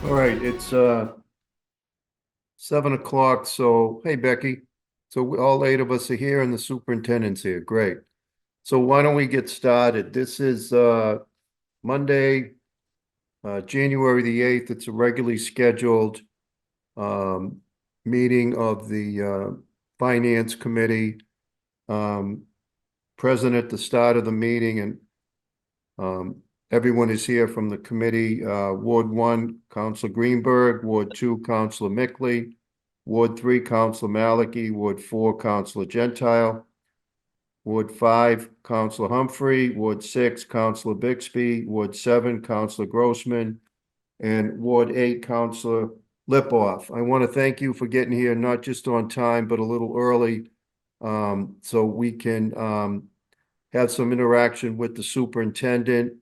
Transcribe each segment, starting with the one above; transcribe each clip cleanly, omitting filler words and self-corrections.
All right, it's 7 o'clock. So, hey Becky. So all eight of us are here and the superintendent's here. Great. So why don't we get started? This is Monday, January the 8th. It's a regularly scheduled um meeting of the Finance Committee. Um, Present at the start of the meeting, and um everyone is here from the committee. Ward 1, Councilor Greenberg; Ward 2, Councilor Mickley; Ward 3, Councilor Malachi; Ward 4, Councilor Gentile; Ward 5, Councilor Humphrey; Ward 6, Councilor Bixby; Ward 7, Councilor Grossman; and Ward 8, Councilor Lipoff. I want to thank you for getting here, not just on time, but a little early, so we can have some interaction with the superintendent.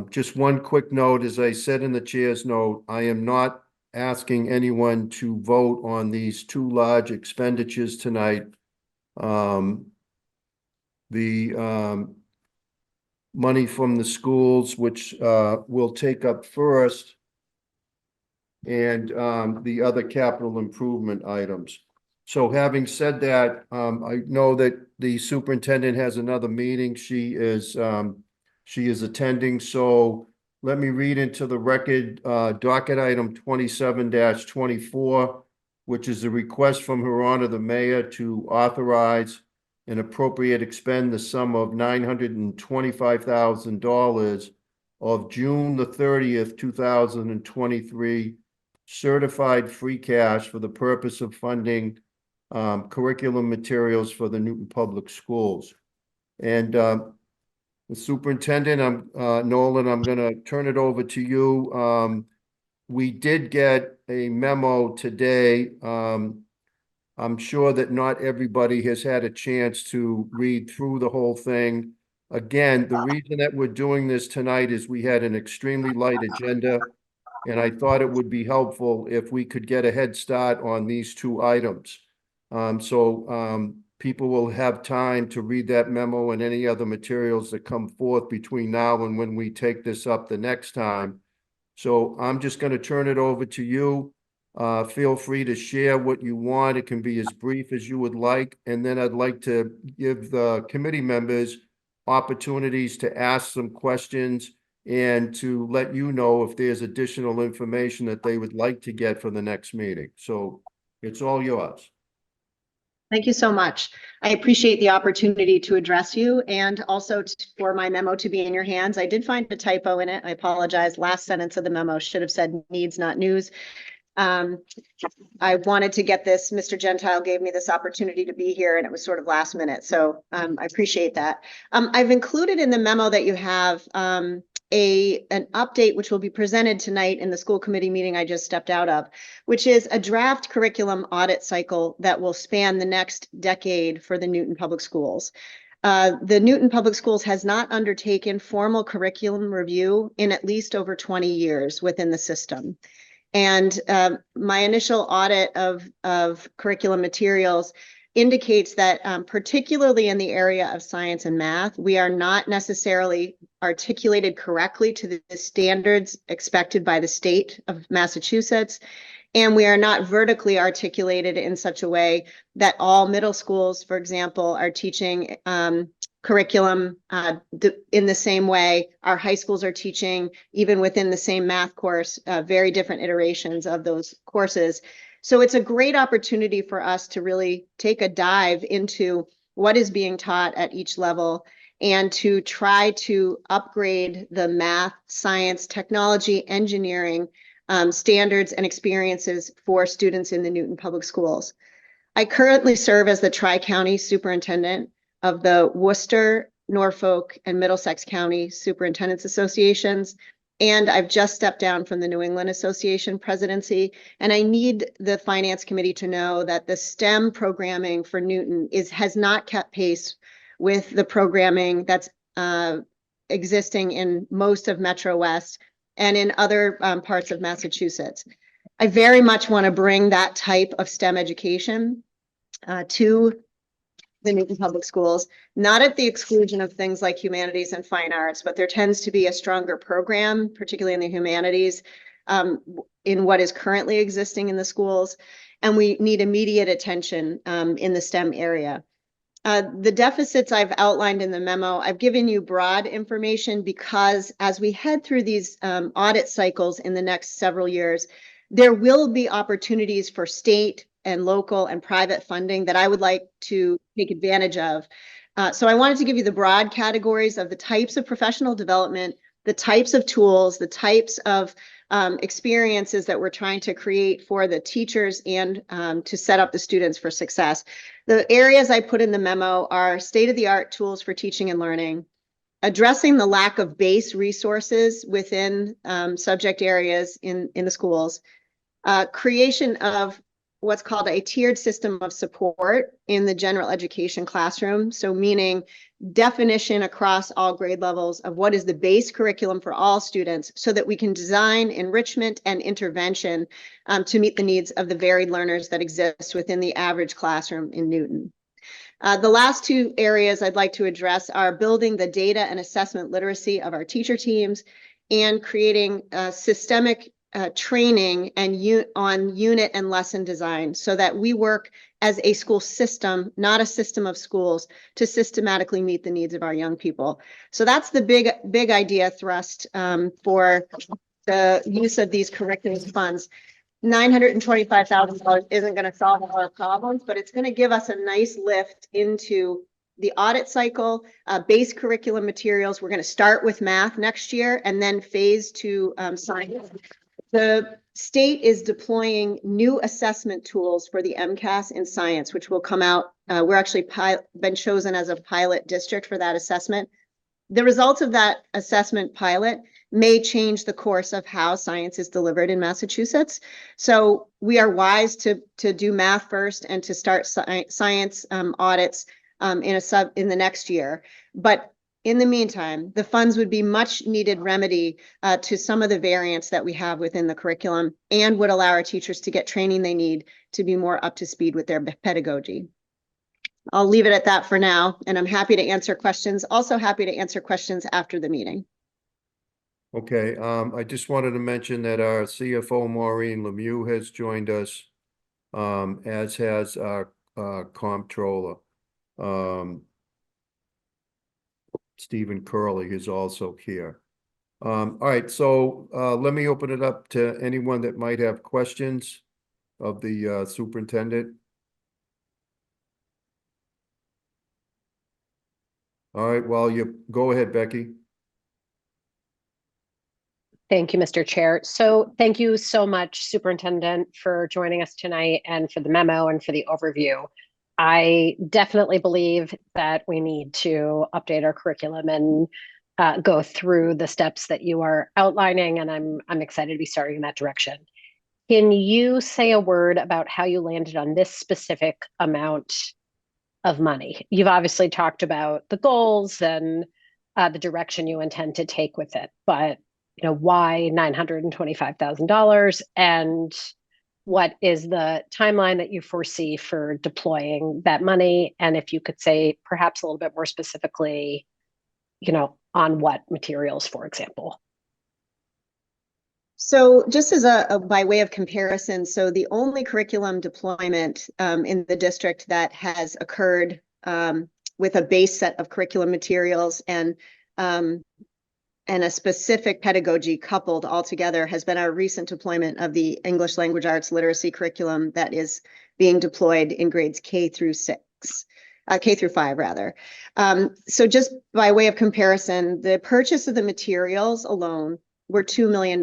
Just one quick note, as I said in the chair's note, I am not asking anyone to vote on these two large expenditures tonight. The money from the schools, which we'll take up first, and the other capital improvement items. So having said that, I know that the superintendent has another meeting. She is attending, so let me read into the record, docket item 27-24, which is a request from Her Honor the Mayor to authorize and appropriate expend the sum of $925,000 of June the 30th, 2023 certified free cash for the purpose of funding curriculum materials for the Newton Public Schools. And the superintendent, Nolan, I'm going to turn it over to you. We did get a memo today. I'm sure that not everybody has had a chance to read through the whole thing. Again, the reason that we're doing this tonight is we had an extremely light agenda, and I thought it would be helpful if we could get a head start on these two items. So people will have time to read that memo and any other materials that come forth between now and when we take this up the next time. So I'm just going to turn it over to you. Feel free to share what you want. It can be as brief as you would like. And then I'd like to give the committee members opportunities to ask some questions and to let you know if there's additional information that they would like to get for the next meeting. So it's all yours. Thank you so much. I appreciate the opportunity to address you and also for my memo to be in your hands. I did find a typo in it. I apologize. Last sentence of the memo should have said needs, not news. I wanted to get this. Mr. Gentile gave me this opportunity to be here and it was sort of last minute. So I appreciate that. I've included in the memo that you have an update which will be presented tonight in the school committee meeting I just stepped out of, which is a draft curriculum audit cycle that will span the next decade for the Newton Public Schools. The Newton Public Schools has not undertaken formal curriculum review in at least over 20 years within the system. And my initial audit of curriculum materials indicates that particularly in the area of science and math, we are not necessarily articulated correctly to the standards expected by the state of Massachusetts. And we are not vertically articulated in such a way that all middle schools, for example, are teaching curriculum in the same way our high schools are teaching, even within the same math course, very different iterations of those courses. So it's a great opportunity for us to really take a dive into what is being taught at each level and to try to upgrade the math, science, technology, engineering standards and experiences for students in the Newton Public Schools. I currently serve as the Tri-County Superintendent of the Worcester, Norfolk, and Middlesex County Superintendents Associations. And I've just stepped down from the New England Association presidency. And I need the Finance Committee to know that the STEM programming for Newton has not kept pace with the programming that's existing in most of Metro West and in other parts of Massachusetts. I very much want to bring that type of STEM education to the Newton Public Schools, not at the exclusion of things like humanities and fine arts, but there tends to be a stronger program, particularly in the humanities, in what is currently existing in the schools, and we need immediate attention in the STEM area. The deficits I've outlined in the memo, I've given you broad information because as we head through these audit cycles in the next several years, there will be opportunities for state and local and private funding that I would like to take advantage of. So I wanted to give you the broad categories of the types of professional development, the types of tools, the types of experiences that we're trying to create for the teachers and to set up the students for success. The areas I put in the memo are state-of-the-art tools for teaching and learning, addressing the lack of base resources within subject areas in the schools, creation of what's called a tiered system of support in the general education classroom. So meaning definition across all grade levels of what is the base curriculum for all students so that we can design enrichment and intervention to meet the needs of the varied learners that exist within the average classroom in Newton. The last two areas I'd like to address are building the data and assessment literacy of our teacher teams and creating systemic training and on unit and lesson design so that we work as a school system, not a system of schools, to systematically meet the needs of our young people. So that's the big idea thrust for the use of these curriculum funds. $925,000 isn't going to solve all our problems, but it's going to give us a nice lift into the audit cycle, base curriculum materials. We're going to start with math next year and then phase to science. The state is deploying new assessment tools for the MCAS in science, which will come out. We're actually been chosen as a pilot district for that assessment. The results of that assessment pilot may change the course of how science is delivered in Massachusetts. So we are wise to do math first and to start science audits in the next year. But in the meantime, the funds would be much needed remedy to some of the variants that we have within the curriculum and would allow our teachers to get training they need to be more up to speed with their pedagogy. I'll leave it at that for now, and I'm happy to answer questions. Also happy to answer questions after the meeting. Okay, I just wanted to mention that our CFO Maureen Lemieux has joined us, as has our comptroller. Stephen Curley is also here. All right, so let me open it up to anyone that might have questions of the superintendent. All right, well, you go ahead, Becky. Thank you, Mr. Chair. So thank you so much, Superintendent, for joining us tonight and for the memo and for the overview. I definitely believe that we need to update our curriculum and go through the steps that you are outlining, and I'm excited to be starting in that direction. Can you say a word about how you landed on this specific amount of money? You've obviously talked about the goals and the direction you intend to take with it, but why $925,000 and what is the timeline that you foresee for deploying that money? And if you could say perhaps a little bit more specifically, on what materials, for example. So just as by way of comparison, so the only curriculum deployment in the district that has occurred with a base set of curriculum materials and a specific pedagogy coupled all together has been our recent deployment of the English Language Arts Literacy curriculum that is being deployed in grades K through 5 rather. So just by way of comparison, the purchase of the materials alone were $2 million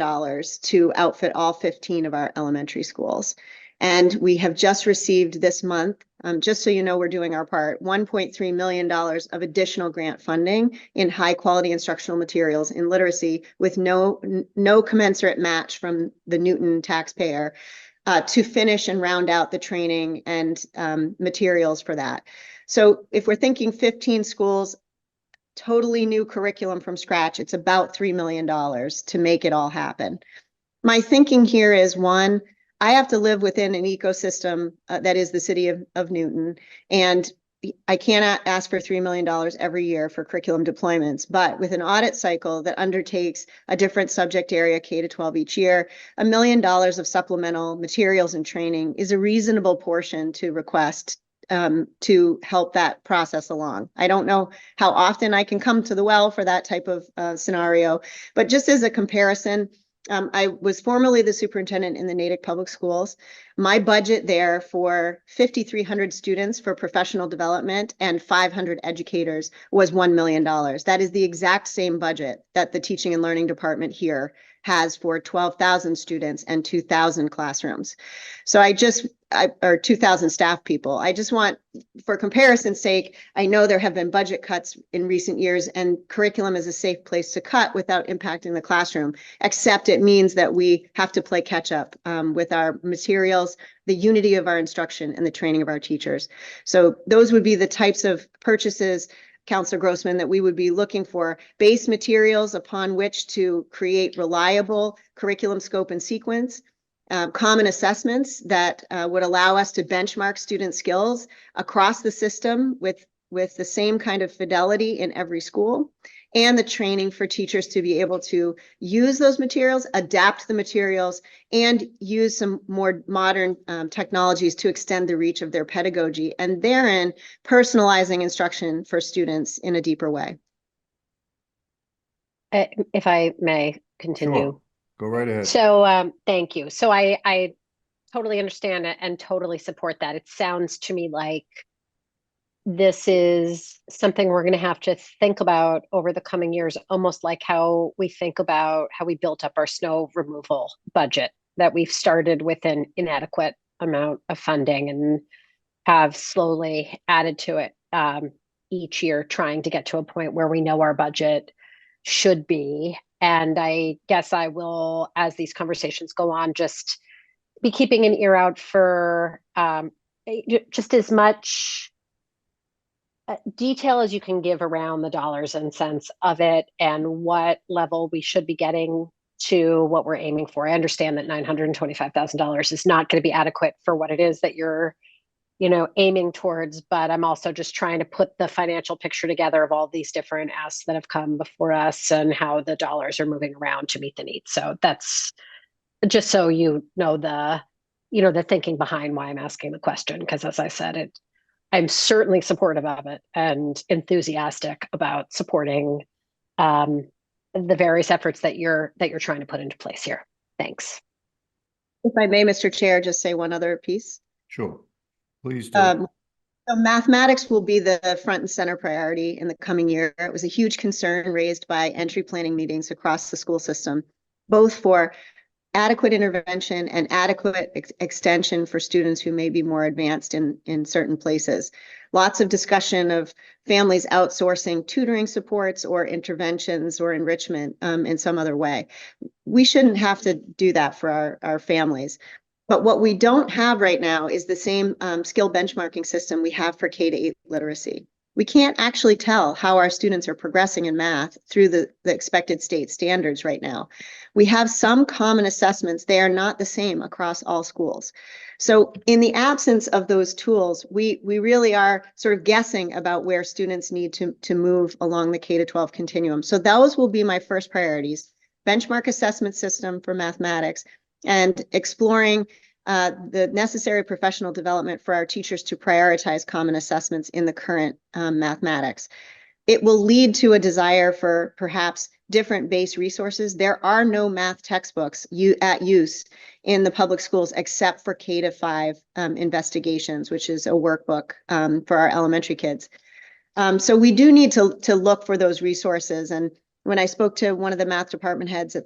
to outfit all 15 of our elementary schools. And we have just received this month, just so you know, we're doing our part, $1.3 million of additional grant funding in high quality instructional materials in literacy with no commensurate match from the Newton taxpayer to finish and round out the training and materials for that. So if we're thinking 15 schools, totally new curriculum from scratch, it's about $3 million to make it all happen. My thinking here is, one, I have to live within an ecosystem that is the city of Newton. And I cannot ask for $3 million every year for curriculum deployments, but with an audit cycle that undertakes a different subject area K-12 each year, $1 million of supplemental materials and training is a reasonable portion to request to help that process along. I don't know how often I can come to the well for that type of scenario, but just as a comparison, I was formerly the superintendent in the Natick Public Schools. My budget there for 5,300 students for professional development and 500 educators was $1 million. That is the exact same budget that the teaching and learning department here has for 12,000 students and 2,000 classrooms. So or 2,000 staff people. I just want, for comparison's sake, I know there have been budget cuts in recent years, and curriculum is a safe place to cut without impacting the classroom, except it means that we have to play catch up with our materials, the unity of our instruction, and the training of our teachers. So those would be the types of purchases, Councilor Grossman, that we would be looking for: base materials upon which to create reliable curriculum scope and sequence, common assessments that would allow us to benchmark student skills across the system with the same kind of fidelity in every school, and the training for teachers to be able to use those materials, adapt the materials, and use some more modern technologies to extend the reach of their pedagogy, and therein personalizing instruction for students in a deeper way. If I may continue. Sure. Go right ahead. So thank you. So I totally understand it and totally support that. It sounds to me like this is something we're going to have to think about over the coming years, almost like how we think about how we built up our snow removal budget, that we've started with an inadequate amount of funding and have slowly added to it each year, trying to get to a point where we know our budget should be. And I guess I will, as these conversations go on, just be keeping an ear out for just as much detail as you can give around the dollars and cents of it and what level we should be getting to, what we're aiming for. I understand that $925,000 is not going to be adequate for what it is that you're aiming towards, but I'm also just trying to put the financial picture together of all these different asks that have come before us and how the dollars are moving around to meet the needs. So that's just so the thinking behind why I'm asking the question, because as I said, I'm certainly supportive of it and enthusiastic about supporting the various efforts that you're trying to put into place here. Thanks. If I may, Mr. Chair, just say one other piece. Sure. Please do. So mathematics will be the front and center priority in the coming year. It was a huge concern raised by entry planning meetings across the school system, both for adequate intervention and adequate extension for students who may be more advanced in certain places. Lots of discussion of families outsourcing tutoring supports or interventions or enrichment in some other way. We shouldn't have to do that for our families. But what we don't have right now is the same skill benchmarking system we have for K-8 literacy. We can't actually tell how our students are progressing in math through the expected state standards right now. We have some common assessments. They are not the same across all schools. So in the absence of those tools, we really are sort of guessing about where students need to move along the K-12 continuum. So those will be my first priorities: benchmark assessment system for mathematics, and exploring the necessary professional development for our teachers to prioritize common assessments in the current mathematics. It will lead to a desire for perhaps different base resources. There are no math textbooks at use in the public schools except for K-5 investigations, which is a workbook for our elementary kids. So we do need to look for those resources. And when I spoke to one of the math department heads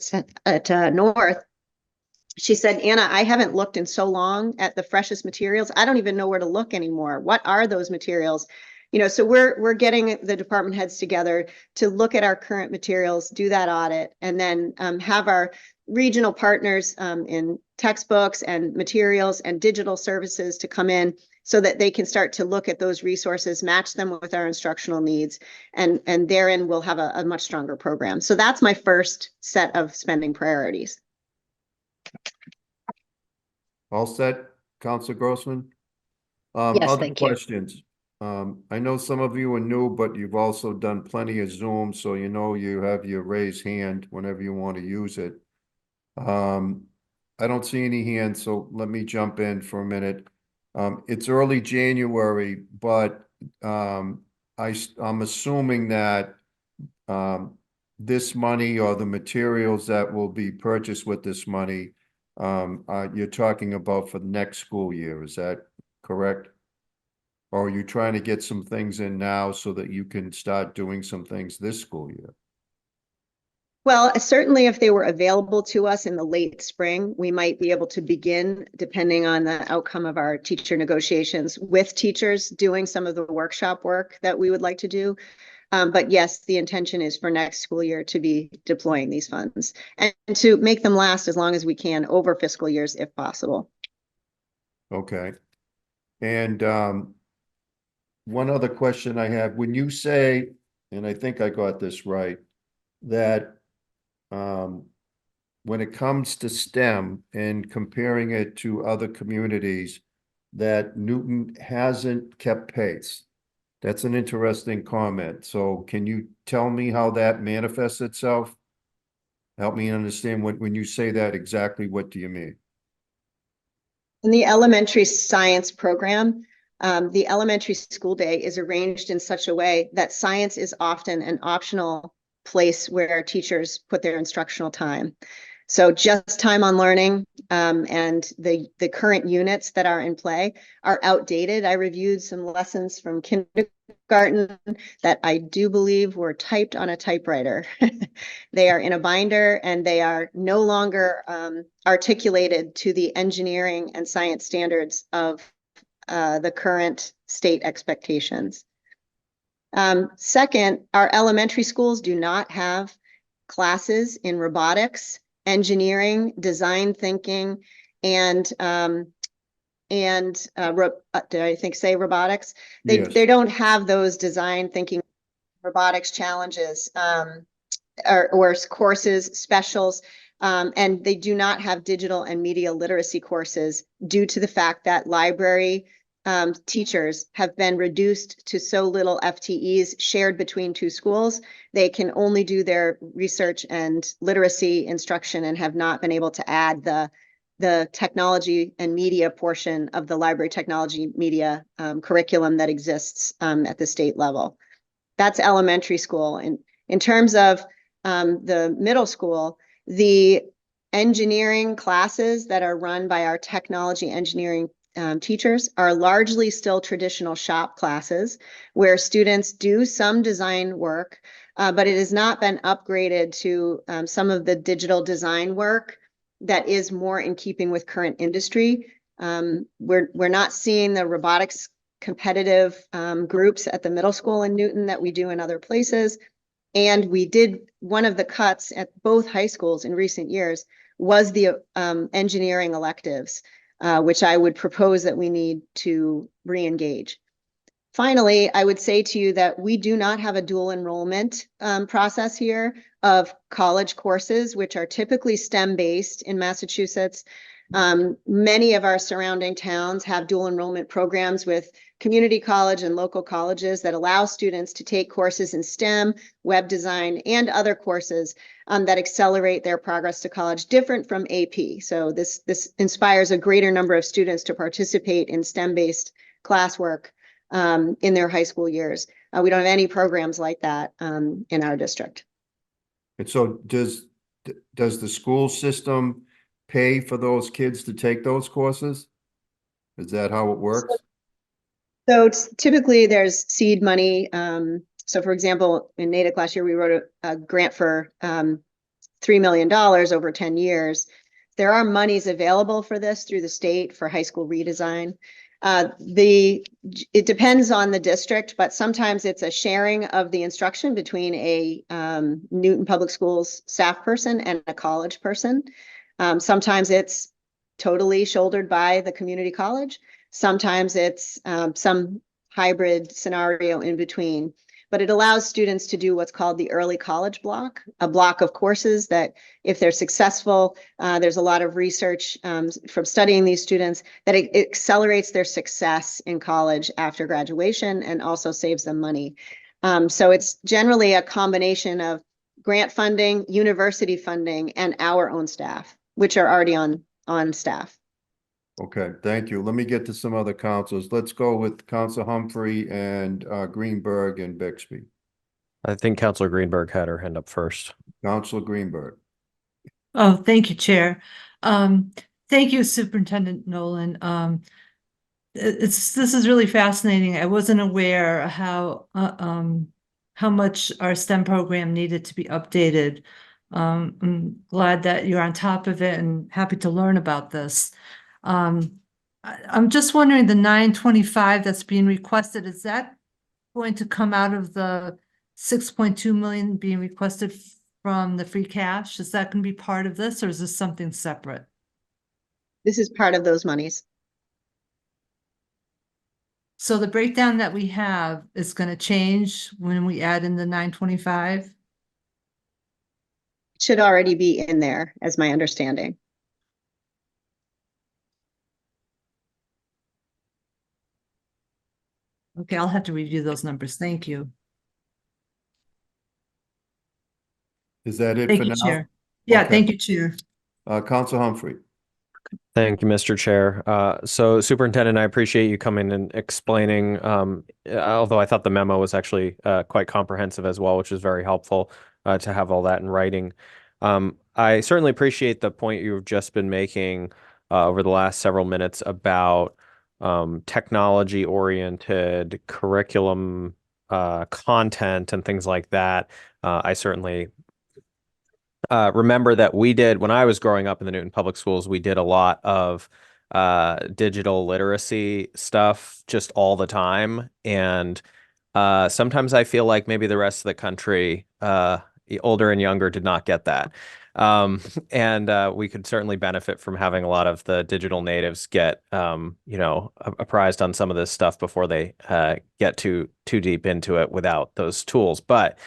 at North, she said, Anna, I haven't looked in so long at the freshest materials. I don't even know where to look anymore. What are those materials? So we're getting the department heads together to look at our current materials, do that audit, and then have our regional partners in textbooks and materials and digital services to come in so that they can start to look at those resources, match them with our instructional needs, and therein we'll have a much stronger program. So that's my first set of spending priorities. All set, Councilor Grossman? Yes, Other thank you. questions? I know some of you are new, but you've also done plenty of Zoom, so you know you have your raised hand whenever you want to use it. I don't see any hands, so let me jump in for a minute. It's early January, but I'm assuming that this money or the materials that will be purchased with this money, you're talking about for the next school year, is that correct? Or are you trying to get some things in now so that you can start doing some things this school year? Well, certainly if they were available to us in the late spring, we might be able to begin, depending on the outcome of our teacher negotiations, with teachers doing some of the workshop work that we would like to do. But yes, the intention is for next school year to be deploying these funds and to make them last as long as we can over fiscal years if possible. Okay. And one other question I have, when you say, and I think I got this right, that when it comes to STEM and comparing it to other communities, that Newton hasn't kept pace. That's an interesting comment. So can you tell me how that manifests itself? Help me understand when you say that, exactly what do you mean? In the elementary science program, the elementary school day is arranged in such a way that science is often an optional place where teachers put their instructional time. So just time on learning and the current units that are in play are outdated. I reviewed some lessons from kindergarten that I do believe were typed on a typewriter. They are in a binder and they are no longer articulated to the engineering and science standards of the current state expectations. Second, our elementary schools do not have classes in robotics, engineering, design thinking, and did I think say robotics? Yes. They don't have those design thinking robotics challenges or courses, specials, and they do not have digital and media literacy courses due to the fact that library teachers have been reduced to so little FTEs shared between two schools. They can only do their research and literacy instruction and have not been able to add the technology and media portion of the library technology media curriculum that exists at the state level. That's elementary school. And in terms of the middle school, the engineering classes that are run by our technology engineering teachers are largely still traditional shop classes where students do some design work, but it has not been upgraded to some of the digital design work that is more in keeping with current industry. We're not seeing the robotics competitive groups at the middle school in Newton that we do in other places. And we did one of the cuts at both high schools in recent years was the engineering electives, which I would propose that we need to re-engage. Finally, I would say to you that we do not have a dual enrollment process here of college courses, which are typically STEM-based in Massachusetts. Many of our surrounding towns have dual enrollment programs with community college and local colleges that allow students to take courses in STEM, web design, and other courses that accelerate their progress to college, different from AP. So this inspires a greater number of students to participate in STEM-based classwork in their high school years. We don't have any programs like that in our district. And so does the school system pay for those kids to take those courses? Is that how it works? So typically there's seed money. So for example, in Natick last year, we wrote a grant for $3 million over 10 years. There are monies available for this through the state for high school redesign. It depends on the district, but sometimes it's a sharing of the instruction between a Newton Public Schools staff person and a college person. Sometimes it's totally shouldered by the community college. Sometimes it's some hybrid scenario in between. but it allows students to do what's called the early college block, a block of courses that if they're successful, there's a lot of research from studying these students that it accelerates their success in college after graduation and also saves them money. So it's generally a combination of grant funding, university funding, and our own staff, which are already on staff. Okay, thank you. Let me get to some other councils. Let's go with Council Humphrey and Greenberg and Bixby. I think Councilor Greenberg had her hand up first. Councilor Greenberg. Oh, thank you, Chair. Thank you, Superintendent Nolan. This is really fascinating. I wasn't aware how much our STEM program needed to be updated. I'm glad that you're on top of it and happy to learn about this. I'm just wondering, the 925 that's being requested, is that going to come out of the 6.2 million being requested from the free cash? Is that going to be part of this, or is this something separate? This is part of those monies. So the breakdown that we have is going to change when we add in the 925? Should already be in there, as my understanding. Okay, I'll have to review those numbers. Thank you. Is that it Thank for you, now? Chair. Yeah, Okay. thank you, Chair. Council Humphrey. Thank you, Mr. Chair. So Superintendent, I appreciate you coming and explaining, although I thought the memo was actually quite comprehensive as well, which is very helpful to have all that in writing. I certainly appreciate the point you've just been making over the last several minutes about technology-oriented curriculum content and things like that. I certainly remember that we did, when I was growing up in the Newton Public Schools, we did a lot of digital literacy stuff just all the time. And sometimes I feel like maybe the rest of the country, older and younger, did not get that. And we could certainly benefit from having a lot of the digital natives get, apprised on some of this stuff before they get too deep into it without those tools. But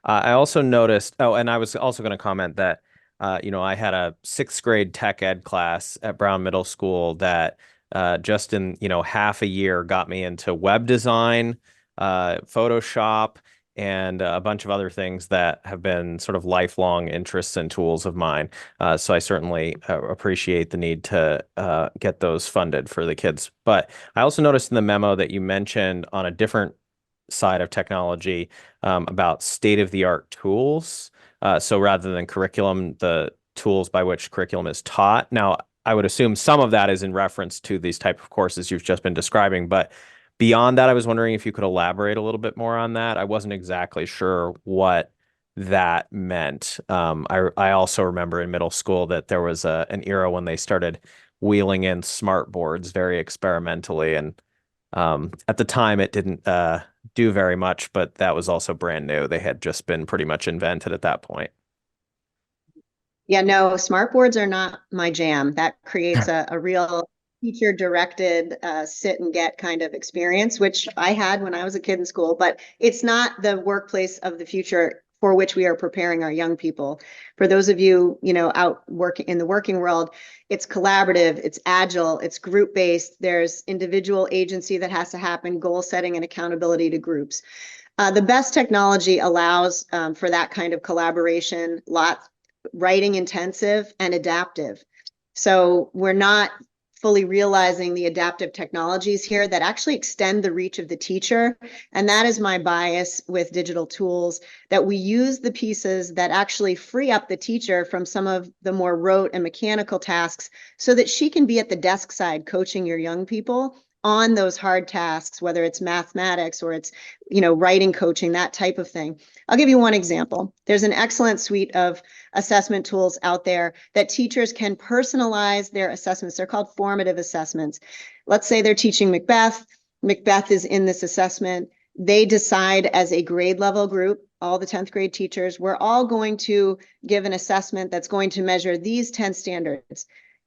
I also noticed, and I was also going to comment that, I had a 6th grade tech ed class at Brown Middle School that just in, half a year got me into web design, Photoshop, and a bunch of other things that have been sort of lifelong interests and tools of mine. So I certainly appreciate the need to get those funded for the kids. But I also noticed in the memo that you mentioned on a different side of technology about state-of-the-art tools. So rather than curriculum, the tools by which curriculum is taught. Now, I would assume some of that is in reference to these type of courses you've just been describing, but beyond that, I was wondering if you could elaborate a little bit more on that. I wasn't exactly sure what that meant. I also remember in middle school that there was an era when they started wheeling in smart boards very experimentally, and at the time it didn't do very much, but that was also brand new. They had just been pretty much invented at that point. Yeah, no, smart boards are not my jam. That creates a real teacher directed sit and get kind of experience, which I had when I was a kid in school, but it's not the workplace of the future for which we are preparing our young people. For those of you, out working in the working world, it's collaborative, it's agile, it's group-based. There's individual agency that has to happen, goal setting and accountability to groups. The best technology allows for that kind of collaboration, writing intensive and adaptive. So we're not fully realizing the adaptive technologies here that actually extend the reach of the teacher. And that is my bias with digital tools, that we use the pieces that actually free up the teacher from some of the more rote and mechanical tasks so that she can be at the desk side coaching your young people on those hard tasks, whether it's mathematics or it's, writing coaching, that type of thing. I'll give you one example. There's an excellent suite of assessment tools out there that teachers can personalize their assessments. They're called formative assessments. Let's say they're teaching Macbeth. Macbeth is in this assessment. They decide as a grade level group, all the 10th grade teachers, we're all going to give an assessment that's going to measure these 10 standards.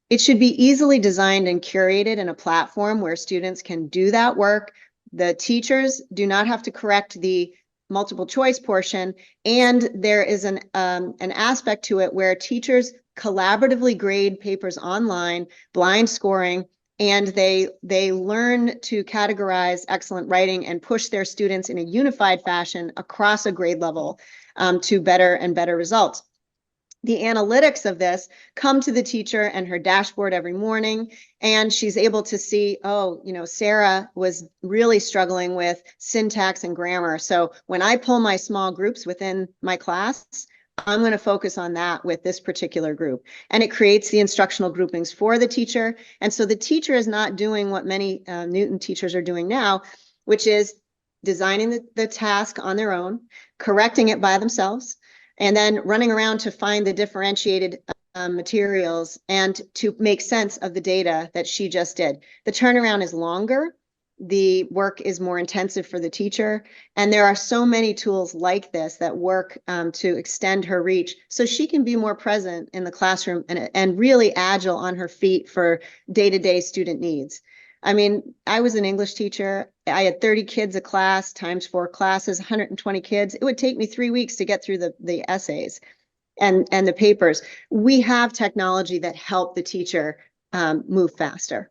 It should be easily designed and curated in a platform where students can do that work. The teachers do not have to correct the multiple choice portion, and there is an aspect to it where teachers collaboratively grade papers online, blind scoring, and they learn to categorize excellent writing and push their students in a unified fashion across a grade level to better and better results. The analytics of this come to the teacher and her dashboard every morning, and she's able to see, oh, you know, Sarah was really struggling with syntax and grammar. So when I pull my small groups within my class, I'm going to focus on that with this particular group. And it creates the instructional groupings for the teacher. And so the teacher is not doing what many Newton teachers are doing now, which is designing the task on their own, correcting it by themselves, and then running around to find the differentiated materials and to make sense of the data that she just did. The turnaround is longer. The work is more intensive for the teacher. And there are so many tools like this that work to extend her reach so she can be more present in the classroom and really agile on her feet for day-to-day student needs. I mean, I was an English teacher. I had 30 kids a class times 4 classes, 120 kids. It would take me 3 weeks to get through the essays and the papers. We have technology that help the teacher move faster.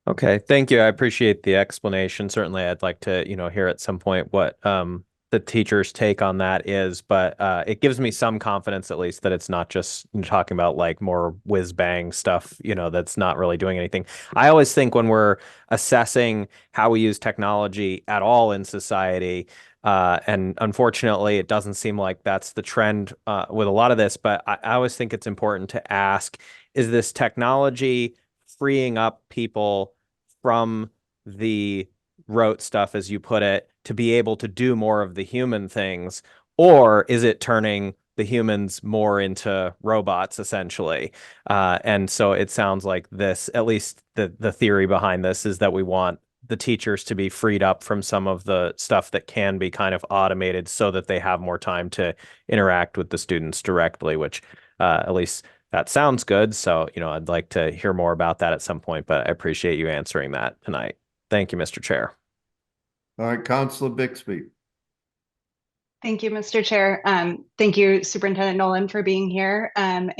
Okay, thank you. I appreciate the explanation. Certainly, I'd like to, you know, hear at some point what the teacher's take on that is, but it gives me some confidence at least that it's not just talking about like more whiz bang stuff, you know, that's not really doing anything. I always think when we're assessing how we use technology at all in society, and unfortunately, it doesn't seem like that's the trend with a lot of this, but I always think it's important to ask, is this technology freeing up people from the rote stuff, as you put it, to be able to do more of the human things, or is it turning the humans more into robots essentially? And so it sounds like this, at least the theory behind this, is that we want the teachers to be freed up from some of the stuff that can be kind of automated so that they have more time to interact with the students directly, which at least that sounds good. So, you know, I'd like to hear more about that at some point, but I appreciate you answering that tonight. Thank you, Mr. Chair. All right, Counselor Bixby. Thank you, Mr. Chair. Thank you, Superintendent Nolan, for being here. And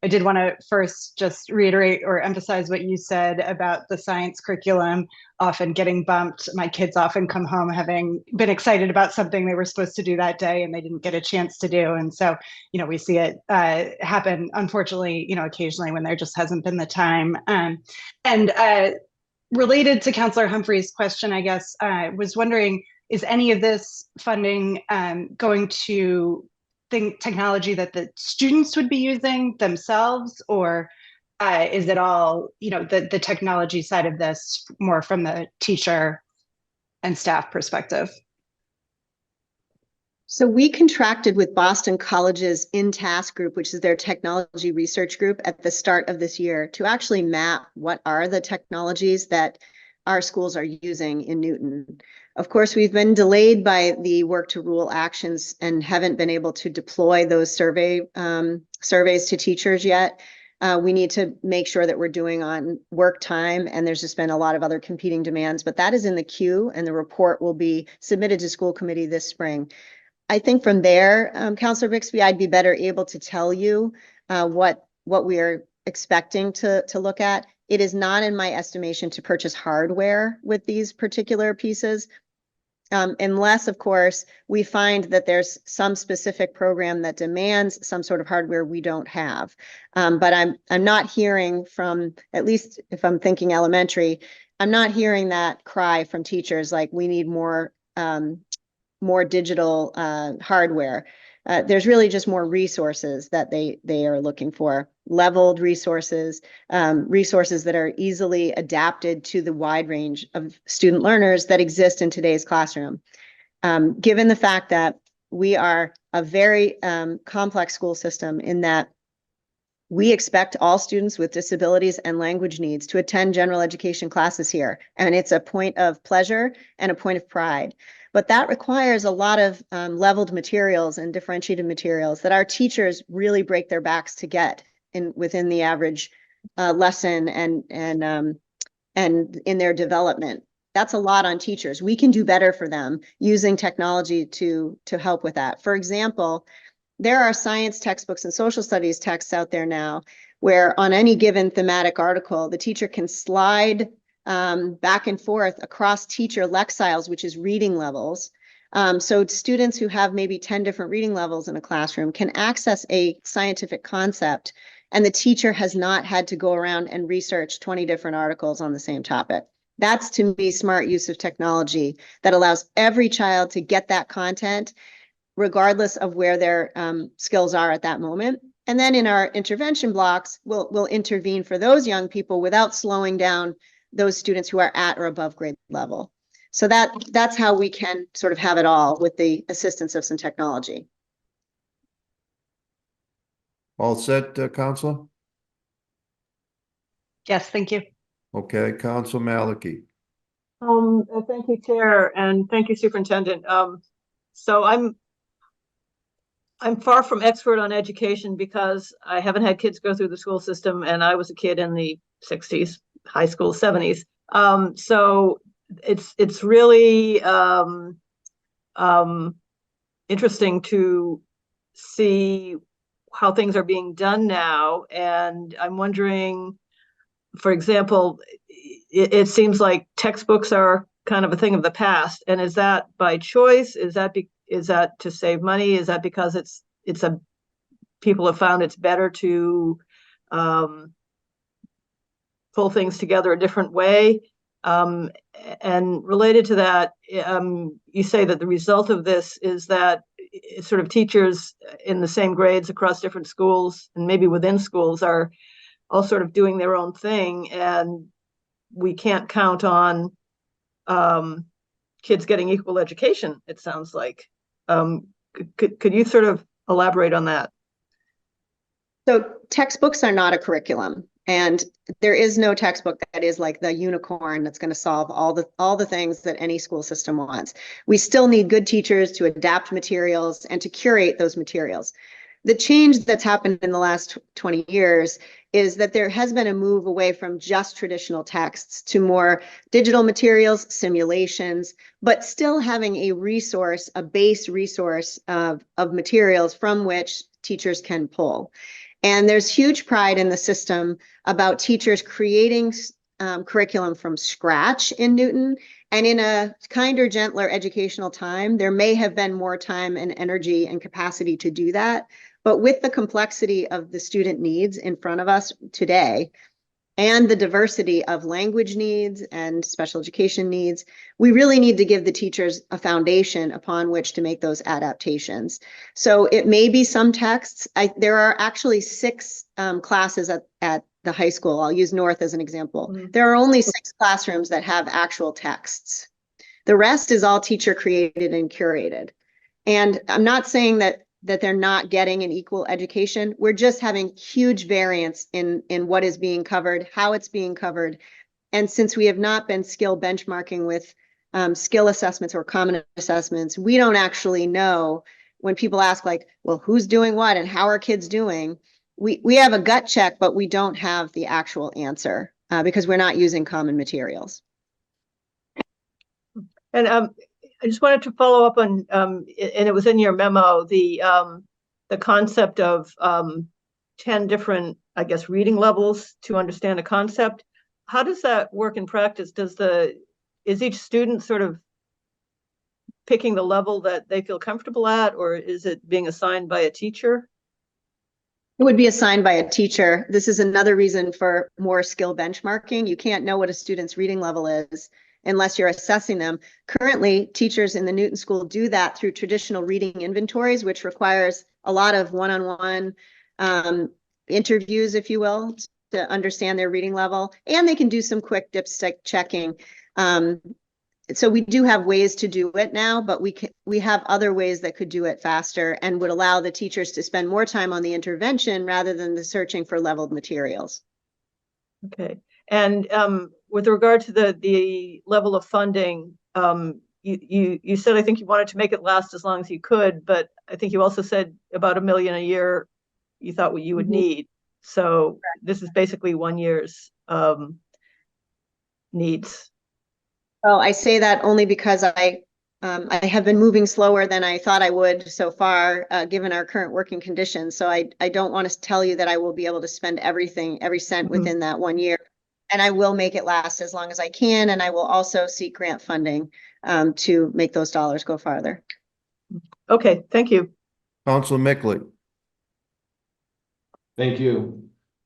I did want to first just reiterate or emphasize what you said about the science curriculum often getting bumped. My kids often come home having been excited about something they were supposed to do that day and they didn't get a chance to do. And so, you know, we see it happen, unfortunately, you know, occasionally when there just hasn't been the time. Related to Counselor Humphrey's question, I guess, I was wondering, is any of this funding going to technology that the students would be using themselves, or is it all, you know, the technology side of this more from the teacher and staff perspective? So we contracted with Boston College's InTask group, which is their technology research group, at the start of this year to actually map what are the technologies that our schools are using in Newton. Of course, we've been delayed by the work to rule actions and haven't been able to deploy those surveys to teachers yet. We need to make sure that we're doing on work time, and there's just been a lot of other competing demands, but that is in the queue, and the report will be submitted to school committee this spring. I think from there, Counselor Bixby, I'd be better able to tell you what we are expecting to look at. It is not in my estimation to purchase hardware with these particular pieces, unless, of course, we find that there's some specific program that demands some sort of hardware we don't have. But I'm not hearing from, at least if I'm thinking elementary, I'm not hearing that cry from teachers like we need more digital hardware. There's really just more resources that they are looking for, leveled resources, resources that are easily adapted to the wide range of student learners that exist in today's classroom. Given the fact that we are a very complex school system in that we expect all students with disabilities and language needs to attend general education classes here, and it's a point of pleasure and a point of pride. But that requires a lot of leveled materials and differentiated materials that our teachers really break their backs to get within the average lesson and in their development. that's a lot on teachers. We can do better for them using technology to help with that. For example, there are science textbooks and social studies texts out there now where on any given thematic article, the teacher can slide back and forth across teacher lexiles, which is reading levels. So students who have maybe 10 different reading levels in a classroom can access a scientific concept, and the teacher has not had to go around and research 20 different articles on the same topic. That's, to me, smart use of technology that allows every child to get that content regardless of where their skills are at that moment. And then in our intervention blocks, we'll intervene for those young people without slowing down those students who are at or above grade level. So that's how we can sort of have it all with the assistance of some technology. All set, Counselor? Yes, thank you. Okay, Counsel Maliki. Thank you, Chair, and thank you, Superintendent. So I'm far from expert on education because I haven't had kids go through the school system, and I was a kid in the 60s, high school 70s. So it's really interesting to see how things are being done now, and I'm wondering, for example, it seems like textbooks are kind of a thing of the past, and is that by choice? Is that to save money? Is that because people have found it's better to pull things together a different way? And related to that, you say that the result of this is that sort of teachers in the same grades across different schools and maybe within schools are all sort of doing their own thing, and we can't count on kids getting equal education, it sounds like. Could you sort of elaborate on that? So textbooks are not a curriculum, and there is no textbook that is like the unicorn that's going to solve all the things that any school system wants. We still need good teachers to adapt materials and to curate those materials. The change that's happened in the last 20 years is that there has been a move away from just traditional texts to more digital materials, simulations, but still having a resource, a base resource of materials from which teachers can pull. And there's huge pride in the system about teachers creating curriculum from scratch in Newton. And in a kinder, gentler educational time, there may have been more time and energy and capacity to do that. But with the complexity of the student needs in front of us today, and the diversity of language needs and special education needs, we really need to give the teachers a foundation upon which to make those adaptations. So it may be some texts. There are actually 6 classes at the high school. I'll use North as an example. There are only 6 classrooms that have actual texts. The rest is all teacher created and curated. And I'm not saying that they're not getting an equal education. We're just having huge variance in what is being covered, how it's being covered. And since we have not been skill benchmarking with skill assessments or common assessments, we don't actually know when people ask like, well, who's doing what and how are kids doing? We have a gut check, but we don't have the actual answer because we're not using common materials. And I just wanted to follow up on, and it was in your memo, the concept of 10 different, I guess, reading levels to understand a concept. How does that work in practice? Is each student sort of picking the level that they feel comfortable at, or is it being assigned by a teacher? It would be assigned by a teacher. This is another reason for more skill benchmarking. You can't know what a student's reading level is unless you're assessing them. Currently, teachers in the Newton School do that through traditional reading inventories, which requires a lot of one-on-one interviews, if you will, to understand their reading level. And they can do some quick dipstick checking. So we do have ways to do it now, but we have other ways that could do it faster and would allow the teachers to spend more time on the intervention rather than the searching for leveled materials. Okay. And with regard to the level of funding, you said, I think you wanted to make it last as long as you could, but I think you also said about $1 million a year you thought what you would need. So this is basically 1 year's needs. Well, I say that only because I have been moving slower than I thought I would so far, given our current working conditions. So I don't want to tell you that I will be able to spend everything, every cent Mhm. within that 1 year. And I will make it last as long as I can. And I will also seek grant funding to make those dollars go farther. Okay, thank you. Council Mickley. Thank you.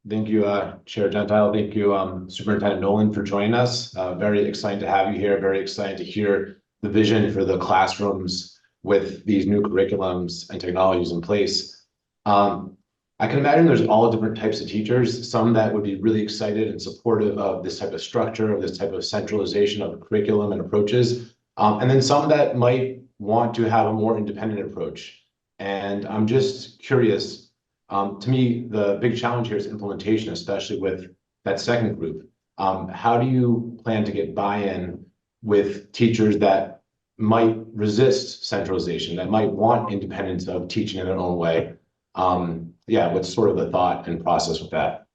Thank you, Chair Gentile. Thank you, Superintendent Nolan, for joining us. Very excited to have you here. Very excited to hear the vision for the classrooms with these new curriculums and technologies in place. I can imagine there's all different types of teachers, some that would be really excited and supportive of this type of structure, of this type of centralization of the curriculum and approaches, and then some that might want to have a more independent approach. And I'm just curious, to me, the big challenge here is implementation, especially with that second group. How do you plan to get buy-in with teachers that might resist centralization, that might want independence of teaching in their own way? Yeah, what's sort of the thought and process with that?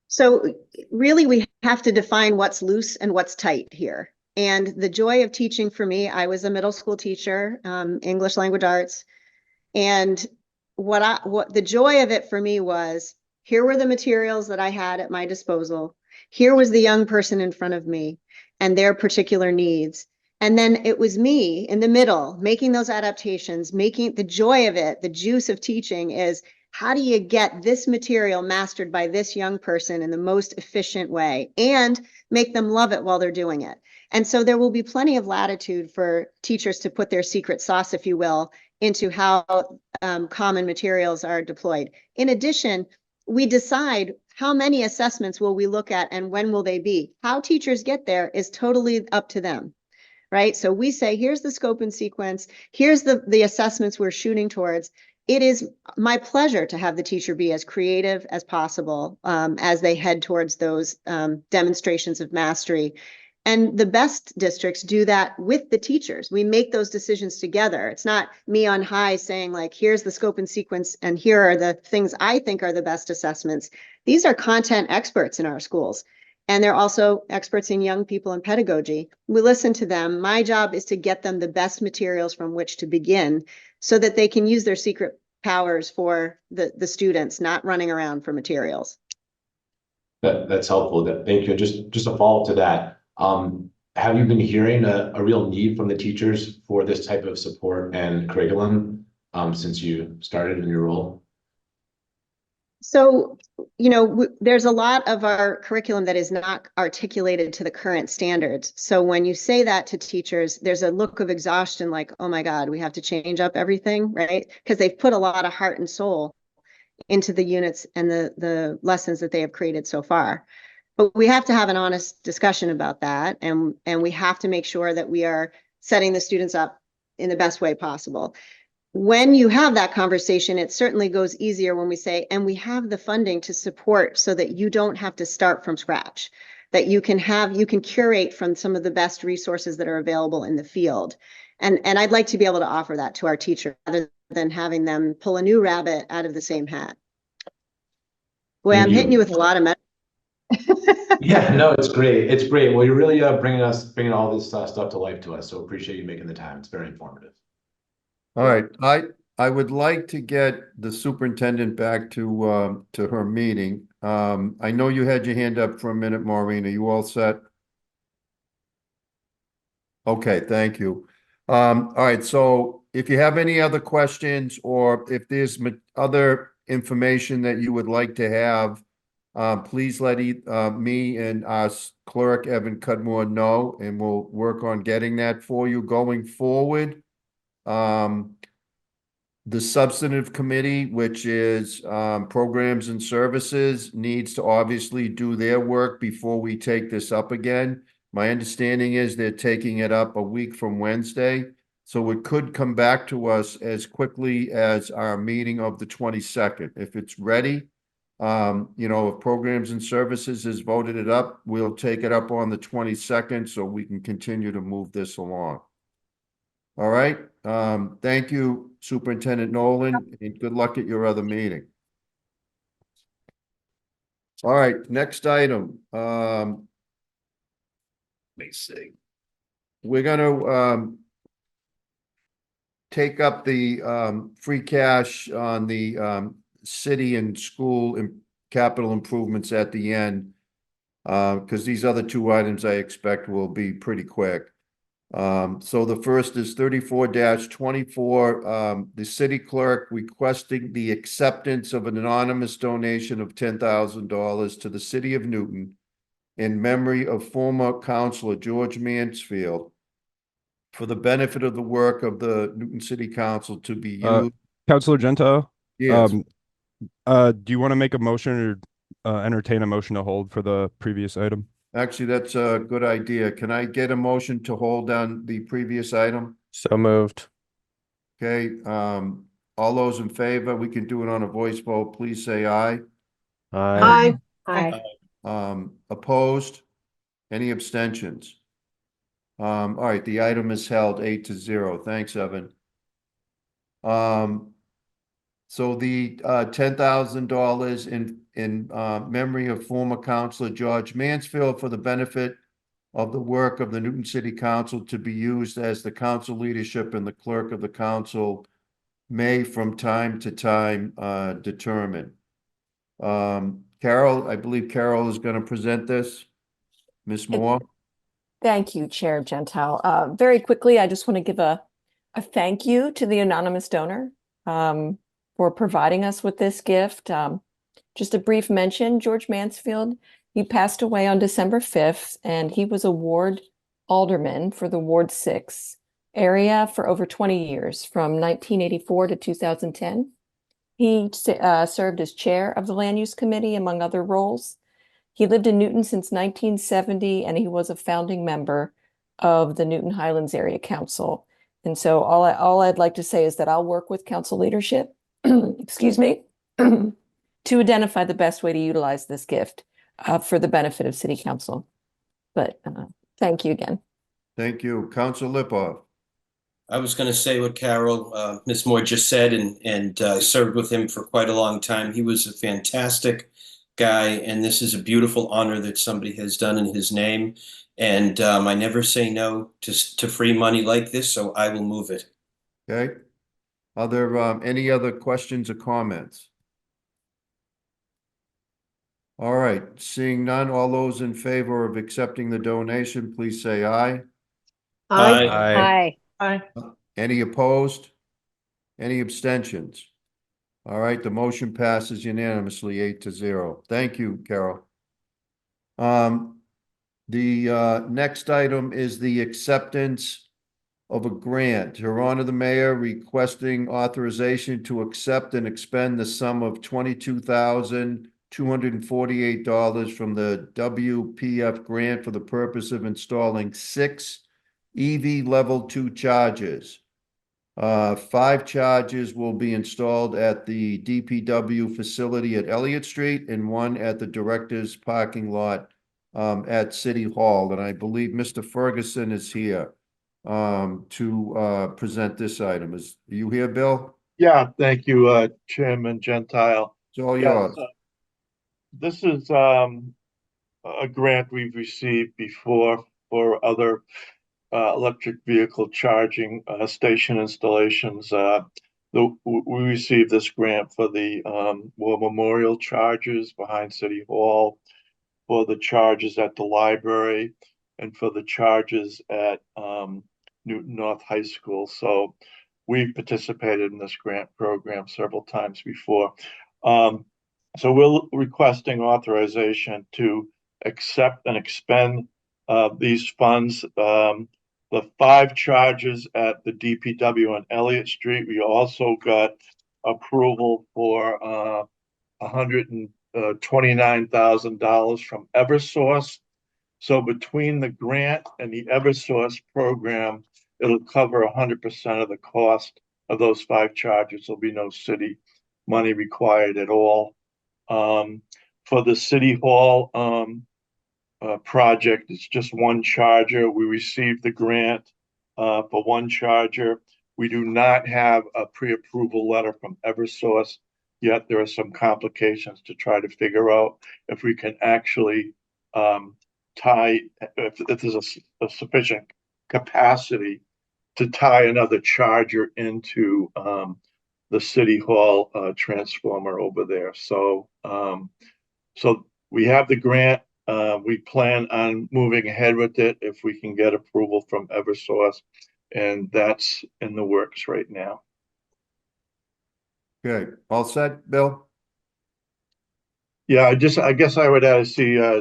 So really, we have to define what's loose and what's tight here. And the joy of teaching for me, I was a middle school teacher, English language arts. And what the joy of it for me was, here were the materials that I had at my disposal. Here was the young person in front of me and their particular needs. And then it was me in the middle, making those adaptations, making the joy of it, the juice of teaching is, how do you get this material mastered by this young person in the most efficient way and make them love it while they're doing it? And so there will be plenty of latitude for teachers to put their secret sauce, if you will, into how common materials are deployed. In addition, we decide how many assessments will we look at and when will they be. How teachers get there is totally up to them, right? So we say, here's the scope and sequence, here's the assessments we're shooting towards. It is my pleasure to have the teacher be as creative as possible as they head towards those demonstrations of mastery. And the best districts do that with the teachers. We make those decisions together. It's not me on high saying, like, here's the scope and sequence, and here are the things I think are the best assessments. These are content experts in our schools. And they're also experts in young people and pedagogy. We listen to them. My job is to get them the best materials from which to begin so that they can use their secret powers for the students, not running around for materials. That's helpful. Thank you. Just a follow-up to that. Have you been hearing a real need from the teachers for this type of support and curriculum since you started in your role? So, there's a lot of our curriculum that is not articulated to the current standards. So when you say that to teachers, there's a look of exhaustion, like, oh my God, we have to change up everything, right? Because they've put a lot of heart and soul into the units and the lessons that they have created so far. But we have to have an honest discussion about that. And we have to make sure that we are setting the students up in the best way possible. When you have that conversation, it certainly goes easier when we say, and we have the funding to support so that you don't have to start from scratch, that you can curate from some of the best resources that are available in the field. And I'd like to be able to offer that to our teachers rather than having them pull a new rabbit out of the same hat. Boy, I'm hitting you with a lot of Yeah, no, it's great. It's great. Well, you're really bringing all this stuff to life to us. So appreciate you making the time. It's very informative. All right, I would like to get the superintendent back to her meeting. I know you had your hand up for a minute, Maureen. Are you all set? Okay, thank you. All right, so if you have any other questions or if there's other information that you would like to have, please let me and our clerk, Evan Cudmore, know, and we'll work on getting that for you going forward. The substantive committee, which is programs and services, needs to obviously do their work before we take this up again. My understanding is they're taking it up a week from Wednesday, so it could come back to us as quickly as our meeting of the 22nd. If it's ready, if programs and services has voted it up, we'll take it up on the 22nd so we can continue to move this along. All right. Thank you, Superintendent Nolan, and good luck at your other meeting. All right, next item. me see. We're gonna take up the free cash on the city and school capital improvements at the end. Because these other two items I expect will be pretty quick. So the first is 34-24, the city clerk requesting the acceptance of an anonymous donation of $10,000 to the city of Newton in memory of former councilor George Mansfield for the benefit of the work of the Newton City Council to be used. Councilor Gentile, Yes, do you want to make a motion or entertain a motion to hold for the previous item? actually, that's a good idea. Can I get a motion to hold on the previous item? So moved. Okay, all those in favor, we can do it on a voice vote. Please say aye. Aye. Aye. Opposed? Any abstentions? All right, the item is held 8-0. Thanks, Evan. So the $10,000 in memory of former councilor George Mansfield for the benefit of the work of the Newton City Council to be used as the council leadership and the clerk of the council may from time to time determine. Carol, I believe Carol is going to present this. Ms. Moore? Thank you, Chair Gentile. Very quickly, I just want to give a thank you to the anonymous donor for providing us with this gift. Just a brief mention, George Mansfield, he passed away on December 5th, and he was a ward alderman for the Ward 6 area for over 20 years, from 1984 to 2010. He served as chair of the Land Use Committee, among other roles. He lived in Newton since 1970, and he was a founding member of the Newton Highlands Area Council. And so all I'd like to say is that I'll work with council leadership, excuse me, to identify the best way to utilize this gift for the benefit of City Council. But thank you again. Thank you. Council Lipoff? I was going to say what Carol, Ms. Moore just said, and served with him for quite a long time. He was a fantastic guy, and this is a beautiful honor that somebody has done in his name. And I never say no to free money like this, so I will move it. Okay. Are there any other questions or comments? All right, seeing none, all those in favor of accepting the donation, please say aye. Aye. Aye. Aye. Any opposed? Any abstentions? All right, the motion passes unanimously 8-0. Thank you, Carol. The next item is the acceptance of a grant. Her Honor the Mayor requesting authorization to accept and expend the sum of $22,248 from the WPF grant for the purpose of installing 6 EV Level 2 chargers. 5 chargers will be installed at the DPW facility at Elliott Street and 1 at the director's parking lot at City Hall. And I believe Mr. Ferguson is here to present this item. Are you here, Bill? Yeah, thank you, Chairman Gentile. It's all Yes, yours. this is a grant we've received before for other electric vehicle charging station installations. We received this grant for the War Memorial chargers behind City Hall, for the chargers at the library, and for the chargers at Newton North High School. So we've participated in this grant program several times before. So we're requesting authorization to accept and expend these funds. The 5 charges at the DPW on Elliott Street, we also got approval for $129,000 from Eversource. So between the grant and the Eversource program, it'll cover 100% of the cost of those 5 chargers. There'll be no city money required at all. For the City Hall project, it's just 1 charger. We received the grant for 1 charger. We do not have a pre-approval letter from Eversource yet. There are some complications to try to figure out if we can actually tie, if there's a sufficient capacity to tie another charger into the City Hall transformer over there. So so we have the grant. We plan on moving ahead with it if we can get approval from Eversource, and that's in the works right now. Okay, all set, Bill? Yeah, I guess I would see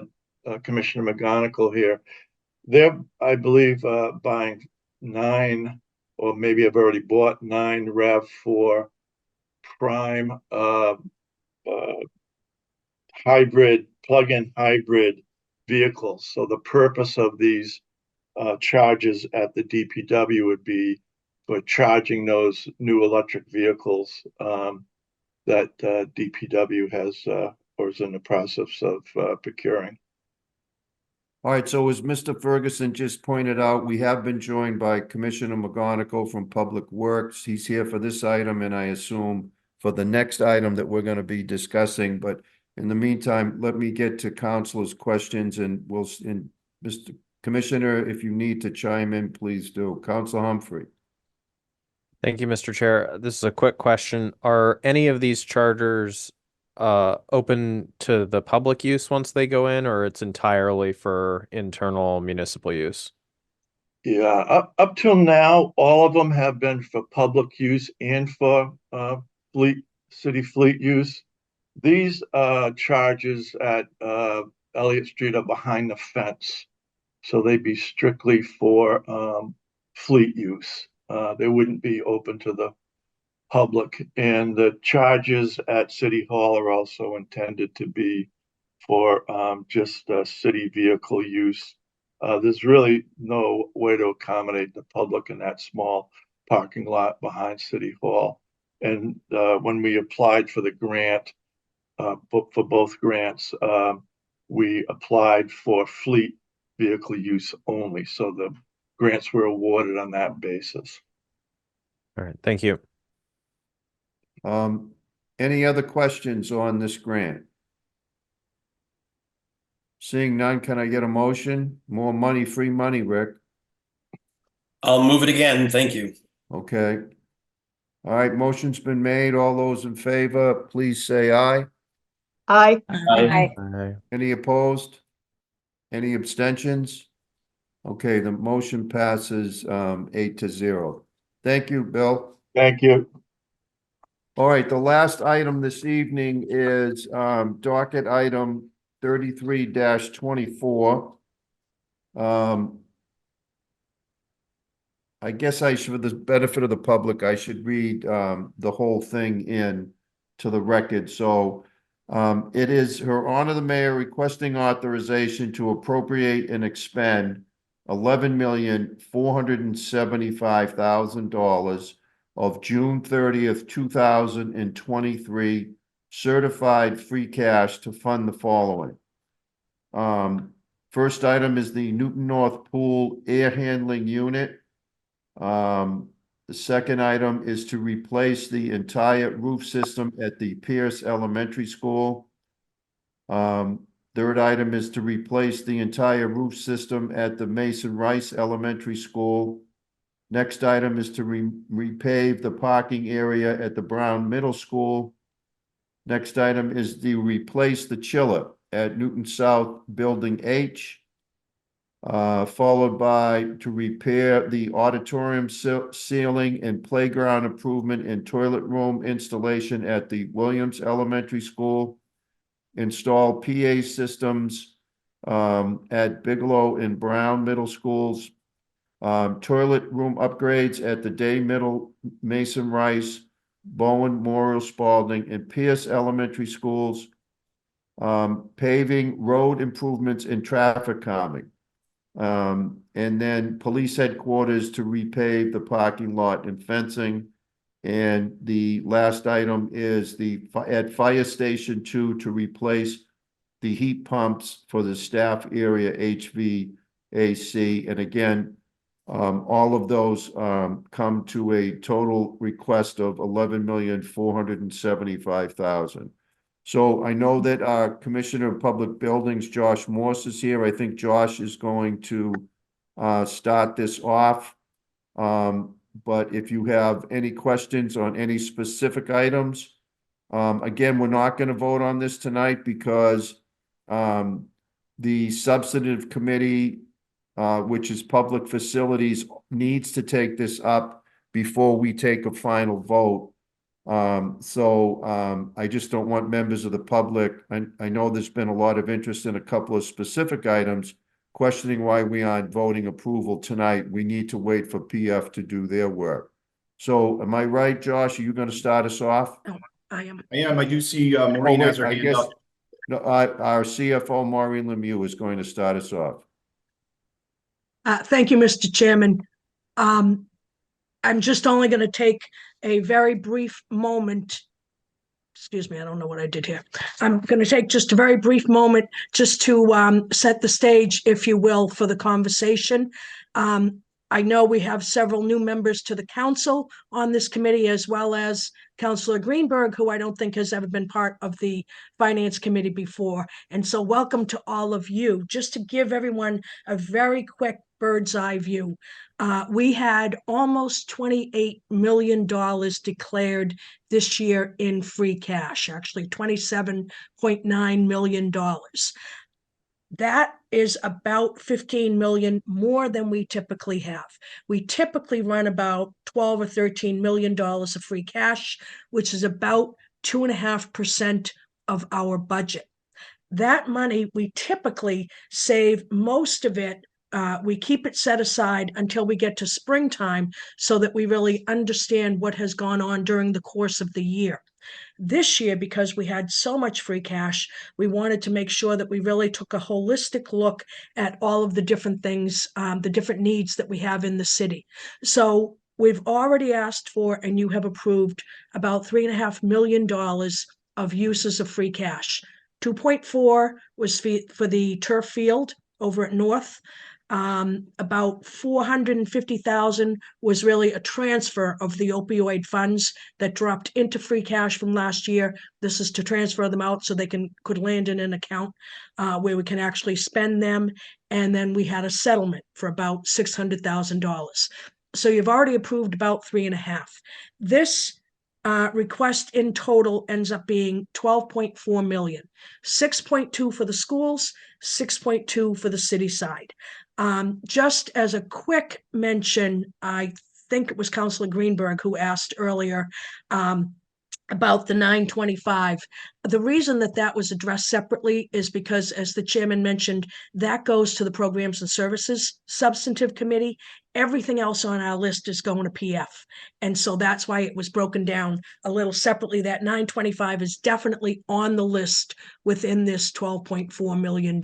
Commissioner McGonigal here. They're, I believe, buying 9, or maybe I've already bought 9 RAV4 Prime hybrid, plug-in hybrid vehicles. So the purpose of these charges at the DPW would be for charging those new electric vehicles that DPW has or is in the process of procuring. All right, so as Mr. Ferguson just pointed out, we have been joined by Commissioner McGonigal from Public Works. He's here for this item, and I assume for the next item that we're going to be discussing. But in the meantime, let me get to councilors' questions, and Mr. Commissioner, if you need to chime in, please do. Council Humphrey. Thank you, Mr. Chair. This is a quick question. Are any of these chargers open to the public use once they go in, or it's entirely for internal municipal use? Yeah, up till now, all of them have been for public use and for city fleet use. These charges at Elliott Street are behind the fence, so they'd be strictly for fleet use. They wouldn't be open to the public, and the charges at City Hall are also intended to be for just city vehicle use. There's really no way to accommodate the public in that small parking lot behind City Hall. And when we applied for the grant, for both grants, we applied for fleet vehicle use only. So the grants were awarded on that basis. All right, thank you. Any other questions on this grant? Seeing none, can I get a motion? More money, free money, Rick. I'll move it again. Thank you. Okay. All right, motion's been made. All those in favor, please say aye. Aye. Aye. Any opposed? Any abstentions? Okay, the motion passes 8-0. Thank you, Bill. Thank you. All right, the last item this evening is docket item 33-24. I guess I should, for the benefit of the public, I should read the whole thing in to the record. So it is Her Honor the Mayor requesting authorization to appropriate and expend $11,475,000 of June 30th, 2023 certified free cash to fund the following. First item is the Newton North Pool Air Handling Unit. The second item is to replace the entire roof system at the Pierce Elementary School. Third item is to replace the entire roof system at the Mason Rice Elementary School. Next item is to repave the parking area at the Brown Middle School. Next item is to replace the chiller at Newton South Building H. Followed by to repair the auditorium ceiling and playground improvement and toilet room installation at the Williams Elementary School. Install PA systems at Bigelow and Brown Middle Schools. Toilet room upgrades at the Day Middle, Mason Rice, Bowen, Memorial Spalding, and Pierce Elementary Schools. Paving, road improvements, and traffic calming. And then police headquarters to repave the parking lot and fencing. And the last item is at Fire Station 2 to replace the heat pumps for the staff area HVAC. And again, all of those come to a total request of $11,475,000. So I know that our Commissioner of Public Buildings, Josh Morse, is here. I think Josh is going to start this off. But if you have any questions on any specific items, again, we're not going to vote on this tonight because the substantive committee, which is Public Facilities, needs to take this up before we take a final vote. I just don't want members of the public, I know there's been a lot of interest in a couple of specific items, questioning why we aren't voting approval tonight. We need to wait for PF to do their work. So am I right, Josh? Are you going to start us off? I am. I do see Maureen has her I hand guess up. no, our CFO, Maureen Lemieux, is going to start us off. Thank you, Mr. Chairman. I'm just only going to take a very brief moment. Excuse me, I don't know what I did here. I'm going to take just a very brief moment just to set the stage, if you will, for the conversation. I know we have several new members to the council on this committee, as well as Councilor Greenberg, who I don't think has ever been part of the Finance Committee before. And so welcome to all of you. Just to give everyone a very quick bird's eye view. We had almost $28 million declared this year in free cash, actually $27.9 million. That is about 15 million more than we typically have. We typically run about 12 or 13 million dollars of free cash, which is about 2.5% of our budget. That money, we typically save most of it. We keep it set aside until we get to springtime so that we really understand what has gone on during the course of the year. This year, because we had so much free cash, we wanted to make sure that we really took a holistic look at all of the different things, the different needs that we have in the city. So we've already asked for, and you have approved, about $3.5 million of uses of free cash. 2.4 was for the turf field over at North. About 450,000 was really a transfer of the opioid funds that dropped into free cash from last year. This is to transfer them out so they could land in an account where we can actually spend them. And then we had a settlement for about $600,000. So you've already approved about 3.5. This request in total ends up being 12.4 million, 6.2 for the schools, 6.2 for the city side. Just as a quick mention, I think it was Councilor Greenberg who asked earlier about the 925. The reason that was addressed separately is because, as the chairman mentioned, that goes to the Programs and Services Substantive Committee. Everything else on our list is going to PF. And so that's why it was broken down a little separately. That 925 is definitely on the list within this $12.4 million.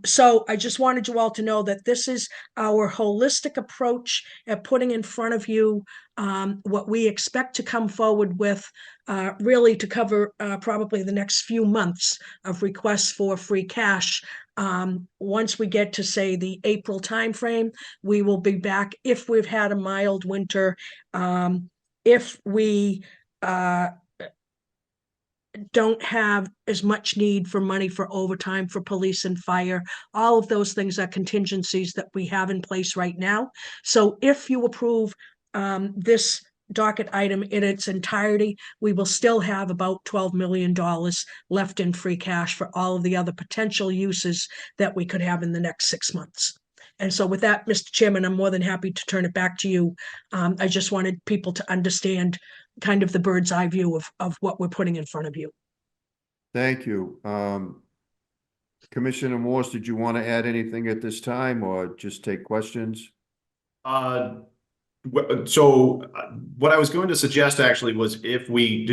So I just wanted you all to know that this is our holistic approach at putting in front of you what we expect to come forward with, really to cover probably the next few months of requests for free cash. Once we get to, say, the April timeframe, we will be back if we've had a mild winter. If we don't have as much need for money for overtime for police and fire. All of those things are contingencies that we have in place right now. So if you approve this docket item in its entirety, we will still have about $12 million left in free cash for all of the other potential uses that we could have in the next 6 months. And so with that, Mr. Chairman, I'm more than happy to turn it back to you. I just wanted people to understand kind of the bird's eye view of what we're putting in front of you. Thank you. Commissioner Morse, did you want to add anything at this time or just take questions? So what I was going to suggest actually was if we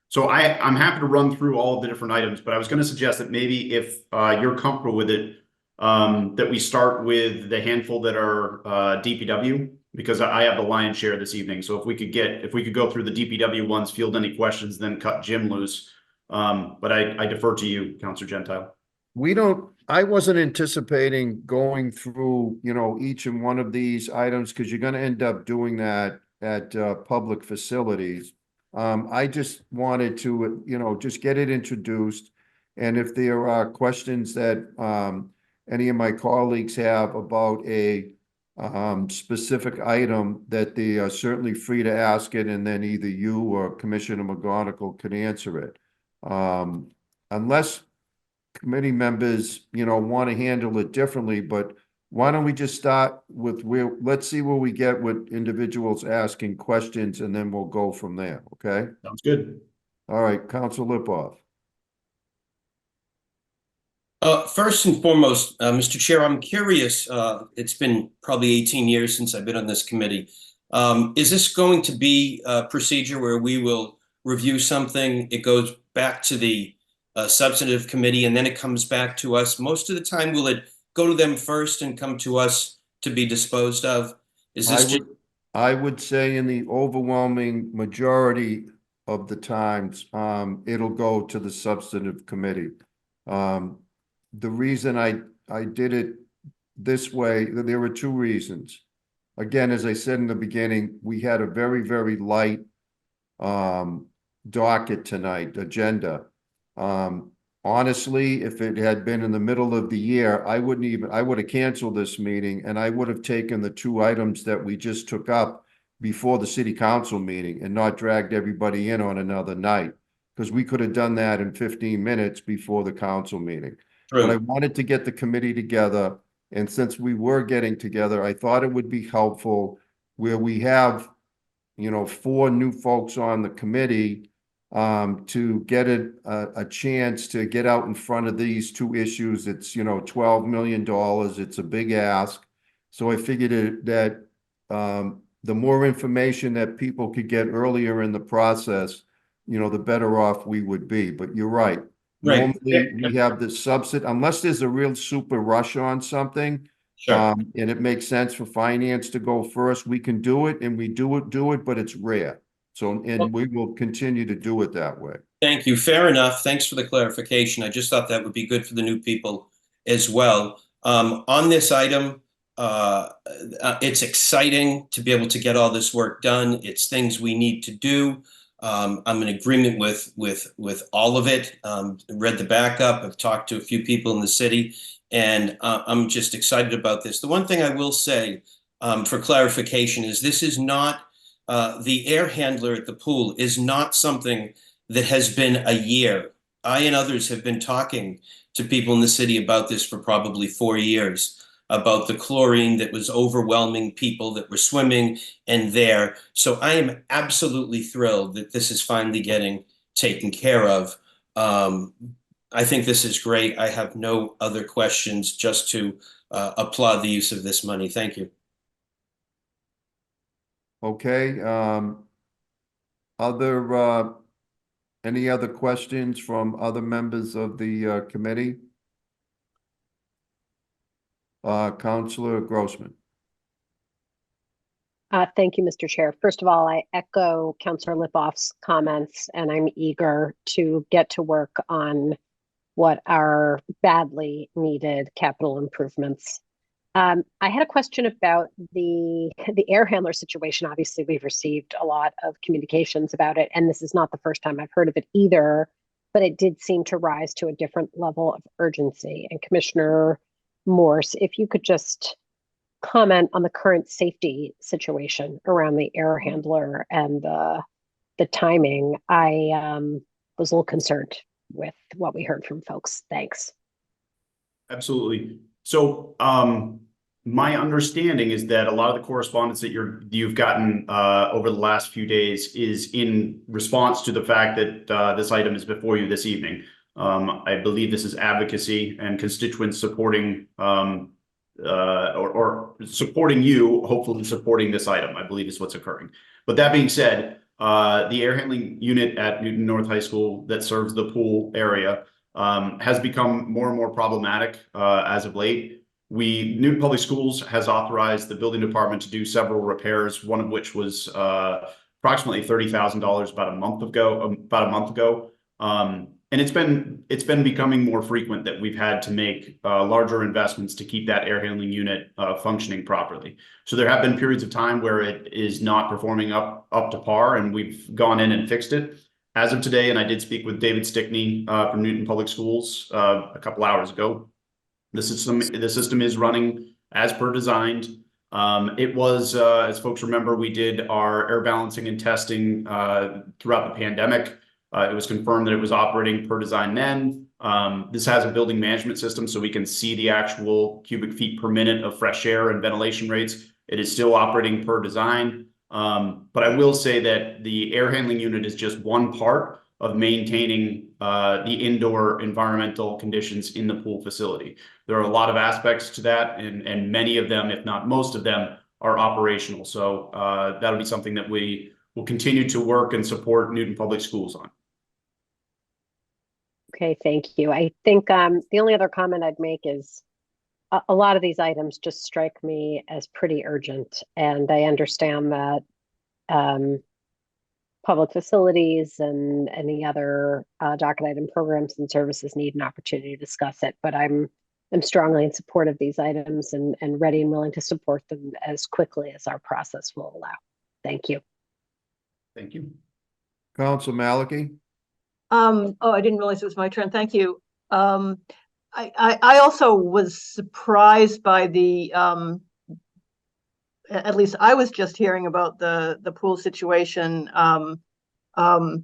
so I'm happy to run through all of the different items, but I was going to suggest that maybe if you're comfortable with it, that we start with the handful that are DPW, because I have the lion's share this evening. So if we could go through the DPW ones, field any questions, then cut Jim loose. But I defer to you, Councilor Gentile. I wasn't anticipating going through, each and one of these items, because you're going to end up doing that at public facilities. I just wanted to, just get it introduced. And if there are questions that, any of my colleagues have about a, specific item, that they are certainly free to ask it, and then either you or Commissioner McGonigal could answer it. Unless committee members, want to handle it differently, but why don't we just start with let's see where we get with individuals asking questions, and then we'll go from there, okay? Sounds good. All right, Council Lipoff. First and foremost, Mr. Chair, I'm curious, it's been probably 18 years since I've been on this committee. Is this going to be a procedure where we will review something, it goes back to the substantive committee, and then it comes back to us? Most of the time, will it go to them first and come to us to be disposed of? Is this I would say in the overwhelming majority of the times, it'll go to the substantive committee. The reason I did it this way, there were two reasons. Again, as I said in the beginning, we had a very, very light docket tonight, agenda. Honestly, if it had been in the middle of the year, I would have canceled this meeting, and I would have taken the two items that we just took up before the city council meeting and not dragged everybody in on another night, because we could have done that in 15 minutes before the council meeting. But I wanted to get the committee together, and since we were getting together, I thought it would be helpful where we have, 4 new folks on the committee, to get a chance to get out in front of these two issues. It's, $12 million. It's a big ask. So I figured that the more information that people could get earlier in the process, the better off we would be. But you're right. Right. Normally, we have the subset, unless there's a real super rush on something, Sure. and it makes sense for finance to go first, we can do it, and we do it, but it's rare. So, and we will continue to do it that way. Thank you. Fair enough. Thanks for the clarification. I just thought that would be good for the new people as well. On this item, it's exciting to be able to get all this work done. It's things we need to do. I'm in agreement with all of it. Read the backup. I've talked to a few people in the city, and I'm just excited about this. The one thing I will say for clarification is this is not the air handler at the pool is not something that has been a year. I and others have been talking to people in the city about this for probably 4 years, about the chlorine that was overwhelming people that were swimming in there. So I am absolutely thrilled that this is finally getting taken care of. I think this is great. I have no other questions, just to applaud the use of this money. Thank you. Okay, any other questions from other members of the committee? Councilor Grossman. Thank you, Mr. Chair. First of all, I echo Councilor Lipoff's comments, and I'm eager to get to work on what are badly needed capital improvements. I had a question about the air handler situation. Obviously, we've received a lot of communications about it, and this is not the first time I've heard of it either, but it did seem to rise to a different level of urgency. And Commissioner Morse, if you could just comment on the current safety situation around the air handler and the timing. I was a little concerned with what we heard from folks. Thanks. Absolutely. So my understanding is that a lot of the correspondence that you've gotten over the last few days is in response to the fact that this item is before you this evening. I believe this is advocacy and constituents supporting or supporting you, hopefully supporting this item, I believe is what's occurring. But that being said, the air handling unit at Newton North High School that serves the pool area has become more and more problematic as of late. Newton Public Schools has authorized the building department to do several repairs, one of which was approximately $30,000 about a month ago. And it's been becoming more frequent that we've had to make larger investments to keep that air handling unit functioning properly. So there have been periods of time where it is not performing up to par, and we've gone in and fixed it. As of today, and I did speak with David Stickney from Newton Public Schools a couple hours ago, the system is running as per designed. It was, as folks remember, we did our air balancing and testing throughout the pandemic. It was confirmed that it was operating per design then. This has a building management system, so we can see the actual cubic feet per minute of fresh air and ventilation rates. It is still operating per design. But I will say that the air handling unit is just one part of maintaining the indoor environmental conditions in the pool facility. There are a lot of aspects to that, and many of them, if not most of them, are operational. So that'll be something that we will continue to work and support Newton Public Schools on. Okay, thank you. I think the only other comment I'd make is a lot of these items just strike me as pretty urgent, and I understand that public facilities and any other docket item programs and services need an opportunity to discuss it, but I'm strongly in support of these items and ready and willing to support them as quickly as our process will allow. Thank you. Thank you. Council Maliki? Oh, I didn't realize it was my turn. Thank you. I also was surprised by the, at least I was just hearing about the pool situation. So I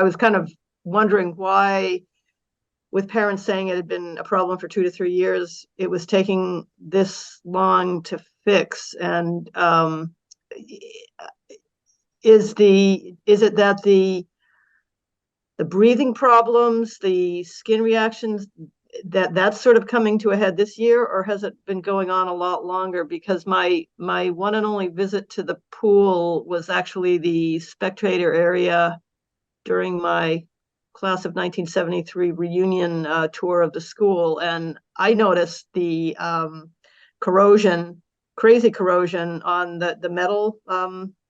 was kind of wondering why, with parents saying it had been a problem for 2 to 3 years, it was taking this long to fix. And is it that the breathing problems, the skin reactions, that's sort of coming to a head this year, or has it been going on a lot longer? Because my one and only visit to the pool was actually the spectator area during my class of 1973 reunion tour of the school, and I noticed the corrosion, crazy corrosion on the metal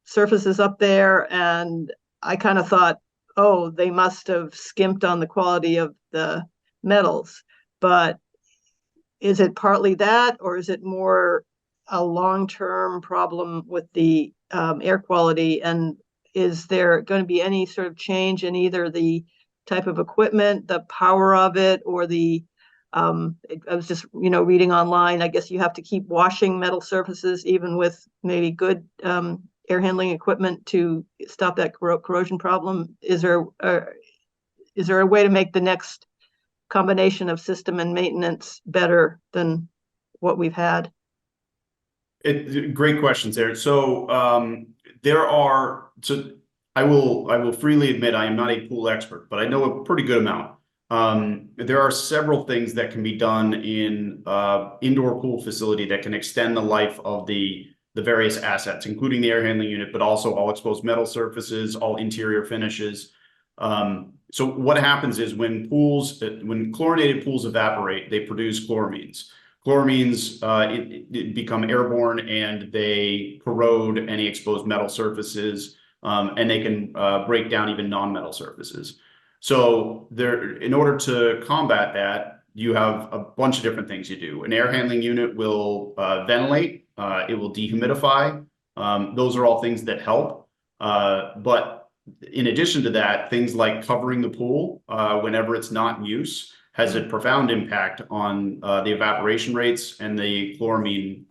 surfaces up there, and I kind of thought, oh, they must have skimped on the quality of the metals. But is it partly that, or is it more a long-term problem with the air quality? And is there going to be any sort of change in either the type of equipment, the power of it, or the I was just, reading online, I guess you have to keep washing metal surfaces even with maybe good air handling equipment to stop that corrosion problem. Is there a way to make the next combination of system and maintenance better than what we've had? Great questions there. So I will freely admit I am not a pool expert, but I know a pretty good amount. There are several things that can be done in indoor pool facility that can extend the life of the various assets, including the air handling unit, but also all exposed metal surfaces, all interior finishes. So what happens is when chlorinated pools evaporate, they produce chloramines. Chloramines become airborne and they corrode any exposed metal surfaces, and they can break down even non-metal surfaces. So in order to combat that, you have a bunch of different things you do. An air handling unit will ventilate, it will dehumidify. Those are all things that help. But in addition to that, things like covering the pool whenever it's not in use has a profound impact on the evaporation rates and the chloramine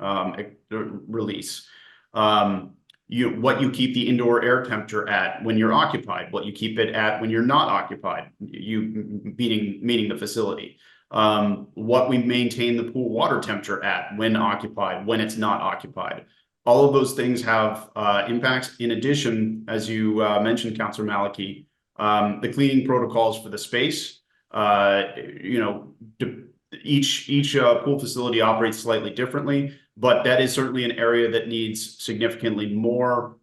release. What you keep the indoor air temperature at when you're occupied, what you keep it at when you're not occupied, meaning the facility. What we maintain the pool water temperature at when occupied, when it's not occupied. All of those things have impacts. In addition, as you mentioned, Councilor Maliki, the cleaning protocols for the space, each pool facility operates slightly differently, but that is certainly an area that needs significantly more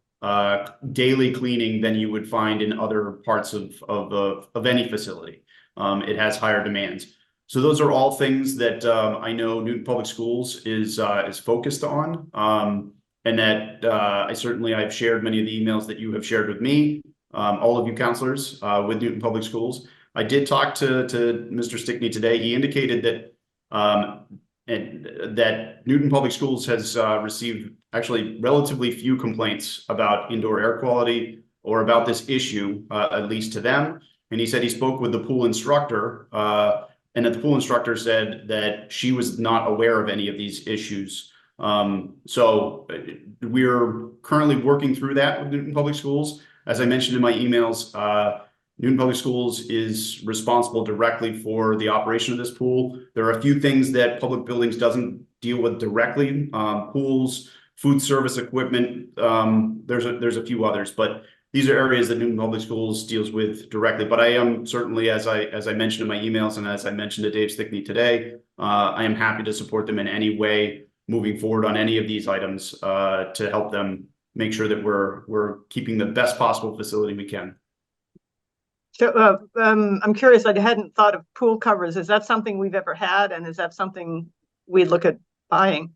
daily cleaning than you would find in other parts of any facility. It has higher demands. So those are all things that I know Newton Public Schools is focused on, and that I've shared many of the emails that you have shared with me. all of you counselors with Newton Public Schools. I did talk to Mr. Stickney today. He indicated that that Newton Public Schools has received actually relatively few complaints about indoor air quality or about this issue, at least to them. And he said he spoke with the pool instructor, and that the pool instructor said that she was not aware of any of these issues. So we're currently working through that with Newton Public Schools. As I mentioned in my emails, Newton Public Schools is responsible directly for the operation of this pool. There are a few things that Public Buildings doesn't deal with directly, pools, food service equipment. There's a few others, but these are areas that Newton Public Schools deals with directly. But I am certainly, as I mentioned in my emails and as I mentioned to Dave Stickney today, I am happy to support them in any way moving forward on any of these items to help them make sure that we're keeping the best possible facility we can. So I'm curious, I hadn't thought of pool covers. Is that something we've ever had? And is that something we'd look at buying?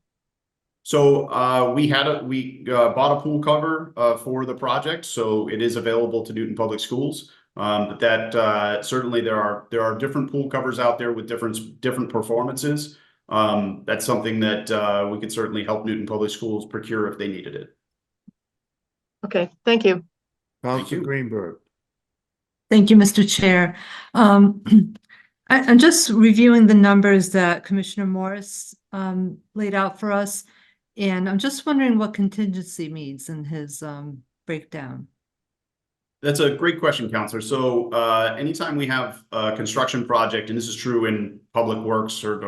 So we bought a pool cover for the project, so it is available to Newton Public Schools. But that certainly there are different pool covers out there with different performances. That's something that we could certainly help Newton Public Schools procure if they needed it. Okay, thank you. Councilor Greenberg. Thank you, Mr. Chair. I'm just reviewing the numbers that Commissioner Morris laid out for us, and I'm just wondering what contingency means in his breakdown. That's a great question, Counselor. So anytime we have a construction project, and this is true in Public Works or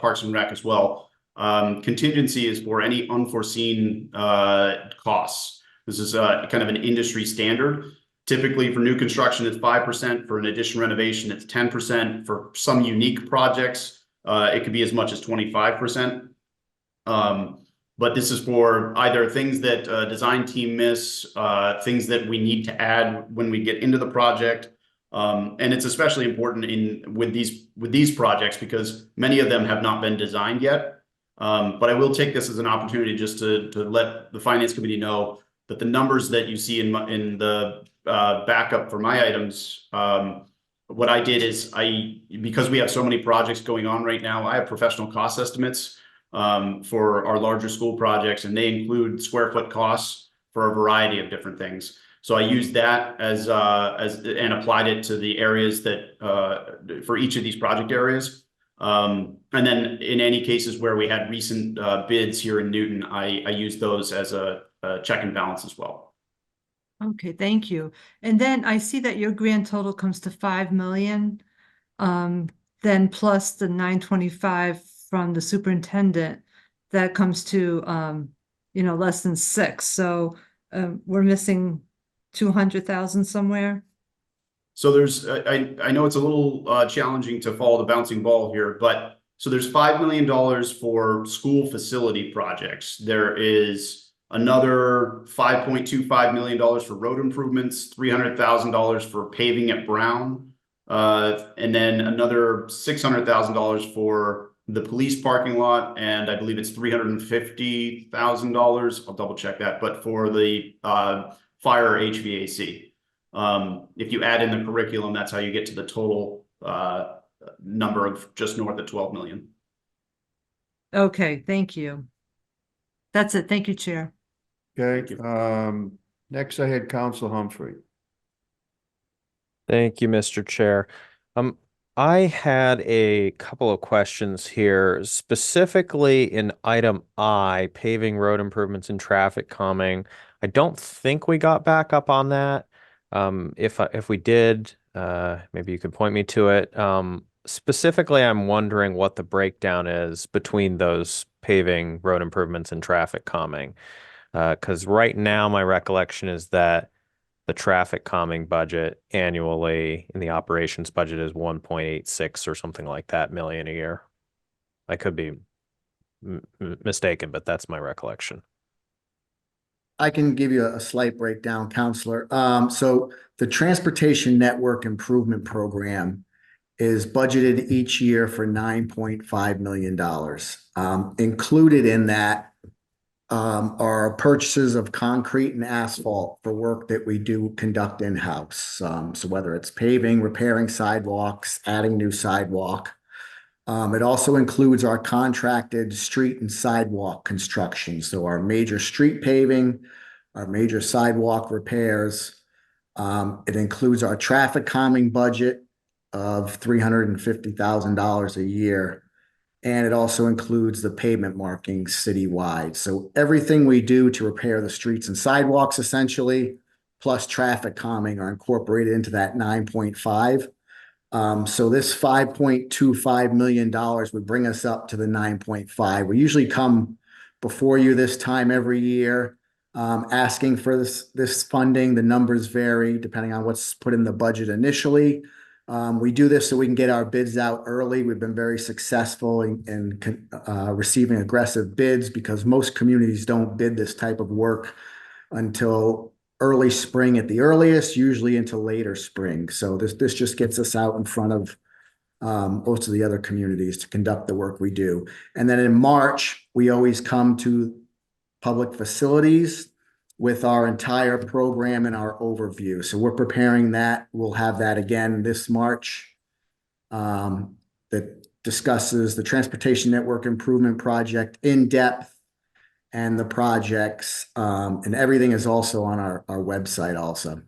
Parks and Rec as well, contingency is for any unforeseen costs. This is kind of an industry standard. Typically for new construction, it's 5%. For an addition renovation, it's 10%. For some unique projects, it could be as much as 25%. But this is for either things that design team miss, things that we need to add when we get into the project. And it's especially important with these projects because many of them have not been designed yet. But I will take this as an opportunity just to let the Finance Committee know that the numbers that you see in the backup for my items, what I did is because we have so many projects going on right now, I have professional cost estimates for our larger school projects, and they include square foot costs for a variety of different things. So I used that as and applied it to the areas that for each of these project areas. And then in any cases where we had recent bids here in Newton, I used those as a check and balance as well. Okay, thank you. And then I see that your grand total comes to 5 million, then plus the 925 from the superintendent, that comes to less than 6. So we're missing 200,000 somewhere. So there's I know it's a little challenging to follow the bouncing ball here, but so there's $5 million for school facility projects. There is another $5.25 million for road improvements, $300,000 for paving at Brown, and then another $600,000 for the police parking lot, and I believe it's $350,000. I'll double check that, but for the fire HVAC. If you add in the curriculum, that's how you get to the total number of just north of 12 million. Okay, thank you. That's it. Thank you, Chair. Okay, next I had Council Humphrey. Thank you, Mr. Chair. I had a couple of questions here, specifically in item I, paving, road improvements, and traffic calming. I don't think we got back up on that. If we did, maybe you could point me to it. Specifically, I'm wondering what the breakdown is between those paving, road improvements, and traffic calming. Because right now, my recollection is that the traffic calming budget annually in the operations budget is 1.86 or something like that million a year. I could be mistaken, but that's my recollection. I can give you a slight breakdown, Counselor. So the Transportation Network Improvement Program is budgeted each year for $9.5 million. Included in that are purchases of concrete and asphalt for work that we do conduct in-house. So whether it's paving, repairing sidewalks, adding new sidewalk. It also includes our contracted street and sidewalk construction. So our major street paving, our major sidewalk repairs. It includes our traffic calming budget of $350,000 a year. And it also includes the pavement markings citywide. So everything we do to repair the streets and sidewalks essentially, plus traffic calming, are incorporated into that 9.5. So this $5.25 million would bring us up to the 9.5. We usually come before you this time every year, asking for this funding. The numbers vary depending on what's put in the budget initially. We do this so we can get our bids out early. We've been very successful in receiving aggressive bids because most communities don't bid this type of work until early spring at the earliest, usually into later spring. So this just gets us out in front of most of the other communities to conduct the work we do. And then in March, we always come to public facilities with our entire program and our overview. So we're preparing that. We'll have that again this March that discusses the Transportation Network Improvement Project in depth and the projects, and everything is also on our website also.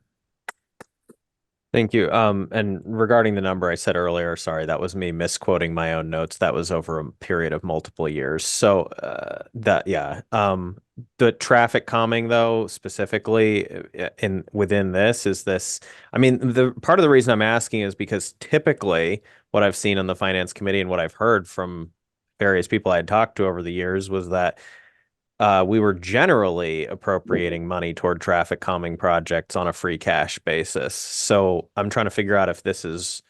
Thank you. And regarding the number I said earlier, sorry, that was me misquoting my own notes. That was over a period of multiple years. So the traffic calming though, specifically within this, is this, I mean, the part of the reason I'm asking is because typically what I've seen on the finance committee and what I've heard from various people I had talked to over the years was that we were generally appropriating money toward traffic calming projects on a free cash basis. So I'm trying to figure out if this is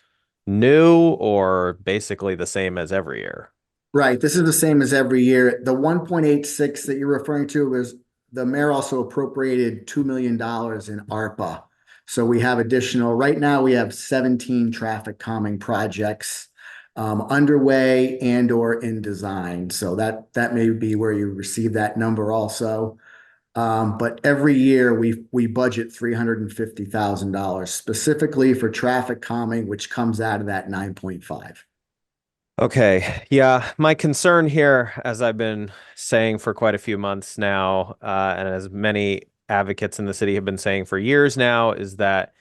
new or basically the same as every year. Right. This is the same as every year. The 1.86 that you're referring to is the mayor also appropriated $2 million in ARPA. So we have additional, right now we have 17 traffic calming projects underway and or in design. So that may be where you receive that number also. But every year we budget $350,000 specifically for traffic calming, which comes out of that 9.5. Okay. Yeah. My concern here, as I've been saying for quite a few months now, and as many advocates in the city have been saying for years now, is that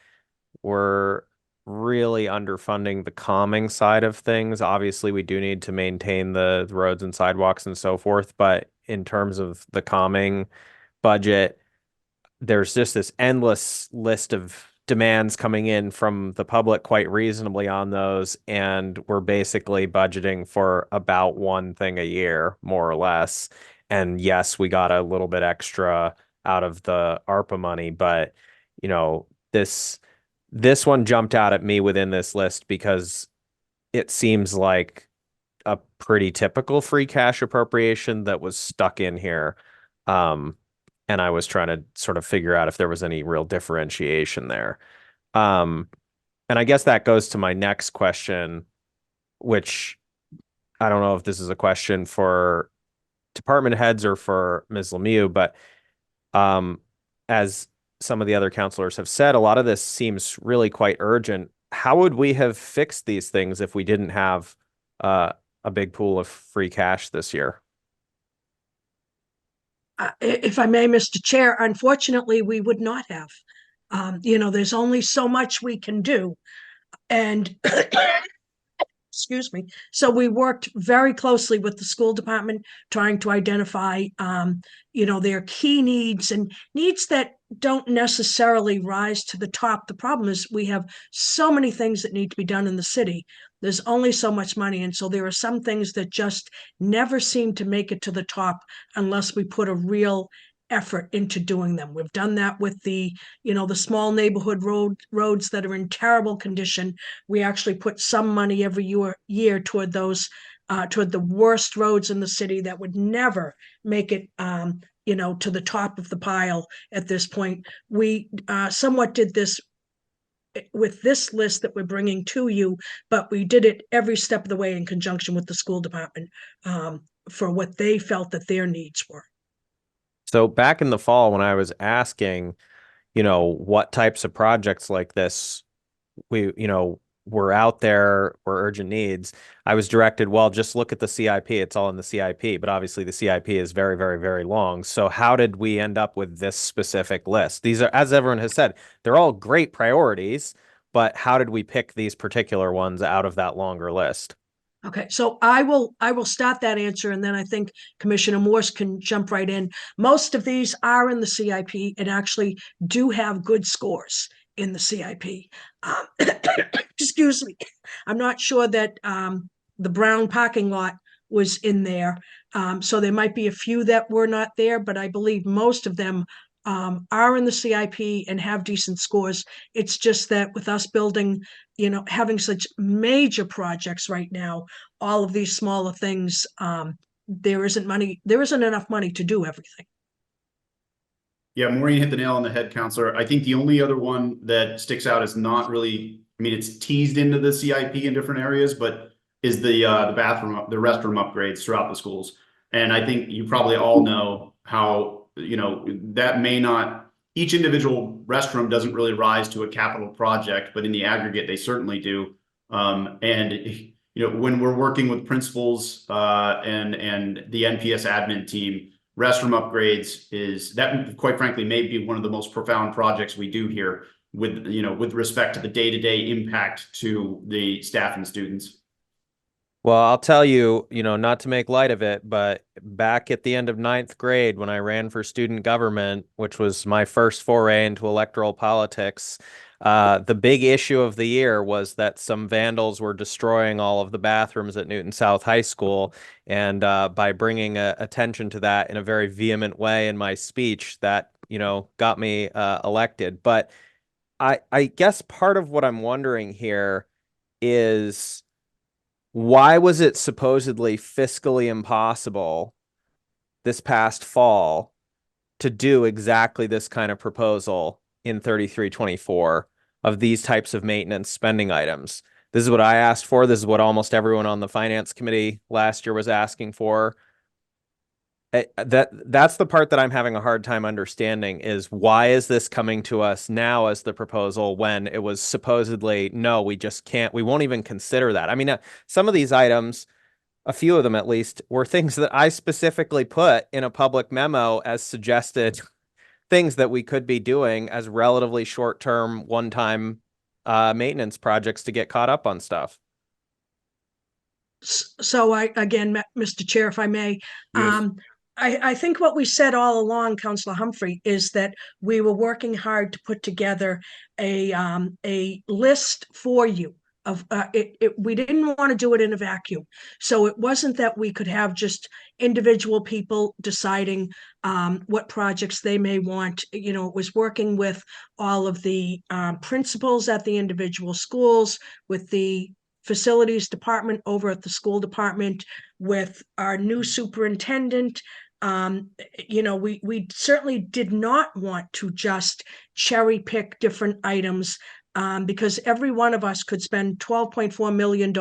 we're really underfunding the calming side of things. Obviously, we do need to maintain the roads and sidewalks and so forth, but in terms of the calming budget, there's just this endless list of demands coming in from the public quite reasonably on those, and we're basically budgeting for about one thing a year, more or less. And yes, we got a little bit extra out of the ARPA money, but you know, this one jumped out at me within this list because it seems like a pretty typical free cash appropriation that was stuck in here. And I was trying to sort of figure out if there was any real differentiation there. And I guess that goes to my next question, which I don't know if this is a question for department heads or for Ms. Lemieux, but as some of the other counselors have said, a lot of this seems really quite urgent. How would we have fixed these things if we didn't have a big pool of free cash this year? If I may, Mr. Chair, unfortunately, we would not have. There's only so much we can do. And excuse me. So we worked very closely with the school department, trying to identify, their key needs and needs that don't necessarily rise to the top. The problem is we have so many things that need to be done in the city. There's only so much money. And so there are some things that just never seem to make it to the top unless we put a real effort into doing them. We've done that with the small neighborhood roads that are in terrible condition. We actually put some money every year toward those, toward the worst roads in the city that would never make it, to the top of the pile at this point. We somewhat did this with this list that we're bringing to you, but we did it every step of the way in conjunction with the school department for what they felt that their needs were. So back in the fall, when I was asking, what types of projects like this were out there, were urgent needs, I was directed, well, just look at the CIP. It's all in the CIP, but obviously the CIP is very, very, very long. So how did we end up with this specific list? These are, as everyone has said, they're all great priorities, but how did we pick these particular ones out of that longer list? Okay, so I will start that answer, and then I think Commissioner Morse can jump right in. Most of these are in the CIP and actually do have good scores in the CIP. Excuse me. I'm not sure that the Brown parking lot was in there. So there might be a few that were not there, but I believe most of them are in the CIP and have decent scores. It's just that with us building, having such major projects right now, all of these smaller things, there isn't enough money to do everything. Yeah, Maureen hit the nail on the head, Counselor. I think the only other one that sticks out is not really, it's teased into the CIP in different areas, but is the restroom upgrades throughout the schools. And I think you probably all know how, that may not, each individual restroom doesn't really rise to a capital project, but in the aggregate, they certainly do. And when we're working with principals and the NPS admin team, restroom upgrades is that, quite frankly, may be one of the most profound projects we do here with respect to the day-to-day impact to the staff and students. Well, I'll tell you, not to make light of it, but back at the end of 9th grade, when I ran for student government, which was my first foray into electoral politics, the big issue of the year was that some vandals were destroying all of the bathrooms at Newton South High School. And by bringing attention to that in a very vehement way in my speech, that, got me elected. But I guess part of what I'm wondering here is, why was it supposedly fiscally impossible this past fall to do exactly this kind of proposal in 3324 of these types of maintenance spending items? This is what I asked for. This is what almost everyone on the finance committee last year was asking for. That's the part that I'm having a hard time understanding, is why is this coming to us now as the proposal when it was supposedly, no, we just can't, we won't even consider that. Some of these items, a few of them at least, were things that I specifically put in a public memo as suggested things that we could be doing as relatively short-term, one-time maintenance projects to get caught up on stuff. So again, Mr. Chair, if I may, Yes. I think what we said all along, Councillor Humphrey, is that we were working hard to put together a list for you of we didn't want to do it in a vacuum. So it wasn't that we could have just individual people deciding what projects they may want. It was working with all of the principals at the individual schools, with the facilities department over at the school department, with our new superintendent. We certainly did not want to just cherry pick different items, because every one of us could spend $12.4 million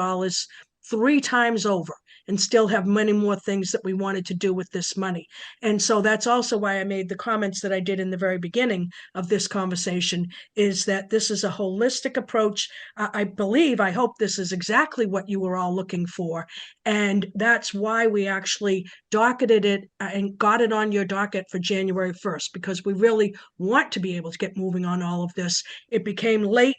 3 times over and still have many more things that we wanted to do with this money. And so that's also why I made the comments that I did in the very beginning of this conversation, is that this is a holistic approach. I hope this is exactly what you were all looking for. And that's why we actually docketed it and got it on your docket for January 1st, because we really want to be able to get moving on all of this. It became late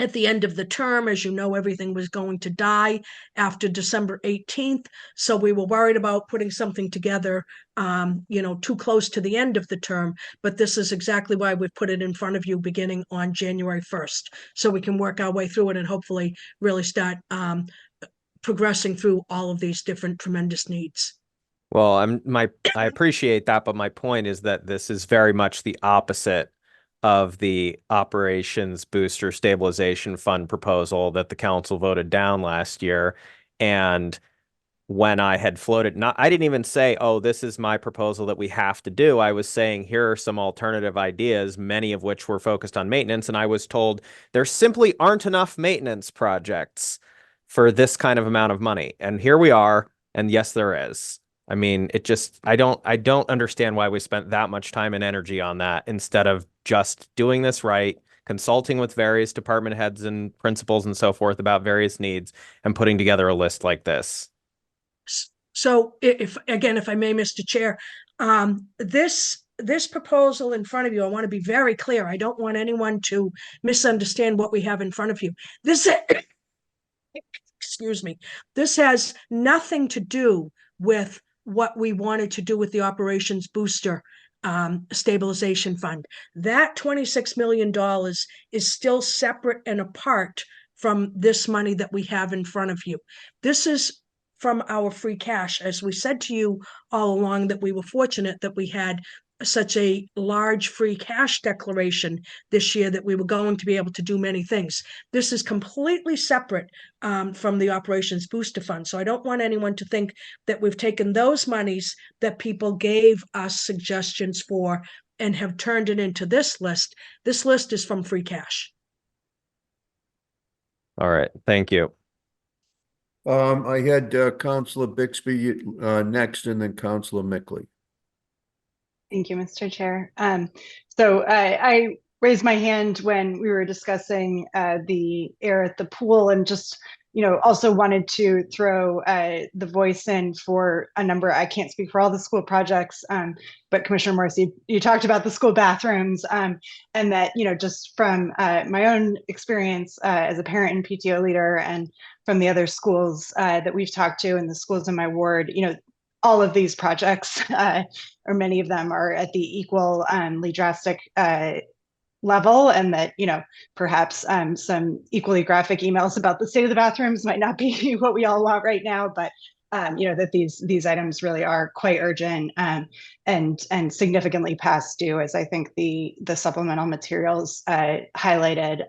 at the end of the term. As you know, everything was going to die after December 18th. So we were worried about putting something together, too close to the end of the term. But this is exactly why we've put it in front of you beginning on January 1st. So we can work our way through it and hopefully really start progressing through all of these different tremendous needs. Well, I appreciate that, but my point is that this is very much the opposite of the Operations Booster Stabilization Fund proposal that the council voted down last year. And when I had floated, I didn't even say, oh, this is my proposal that we have to do. I was saying, here are some alternative ideas, many of which were focused on maintenance. And I was told there simply aren't enough maintenance projects for this kind of amount of money. And here we are. And yes, there is. I mean, I don't understand why we spent that much time and energy on that instead of just doing this right, consulting with various department heads and principals and so forth about various needs and putting together a list like this. So if I may, Mr. Chair, this proposal in front of you, I want to be very clear. I don't want anyone to misunderstand what we have in front of you. This, excuse me, this has nothing to do with what we wanted to do with the operations booster stabilization fund. That $26 million is still separate and apart from this money that we have in front of you. This is from our free cash. As we said to you all along, that we were fortunate that we had such a large free cash declaration this year that we were going to be able to do many things. This is completely separate from the operations booster fund. So I don't want anyone to think that we've taken those monies that people gave us suggestions for and have turned it into this list. This list is from free cash. All right. Thank you. I had Councilor Bixby next and then Councilor Mickley. Thank you, Mr. Chair. So I raised my hand when we were discussing the air at the pool, and just, also wanted to throw the voice in for a number. I can't speak for all the school projects, but Commissioner Morse, you talked about the school bathrooms, and that, just from my own experience as a parent and PTO leader, and from the other schools that we've talked to and the schools in my ward, all of these projects, or many of them, are at the equally drastic level, and that, perhaps some equally graphic emails about the state of the bathrooms might not be what we all want right now, but that these items really are quite urgent, and significantly past due, as I think the supplemental materials highlighted.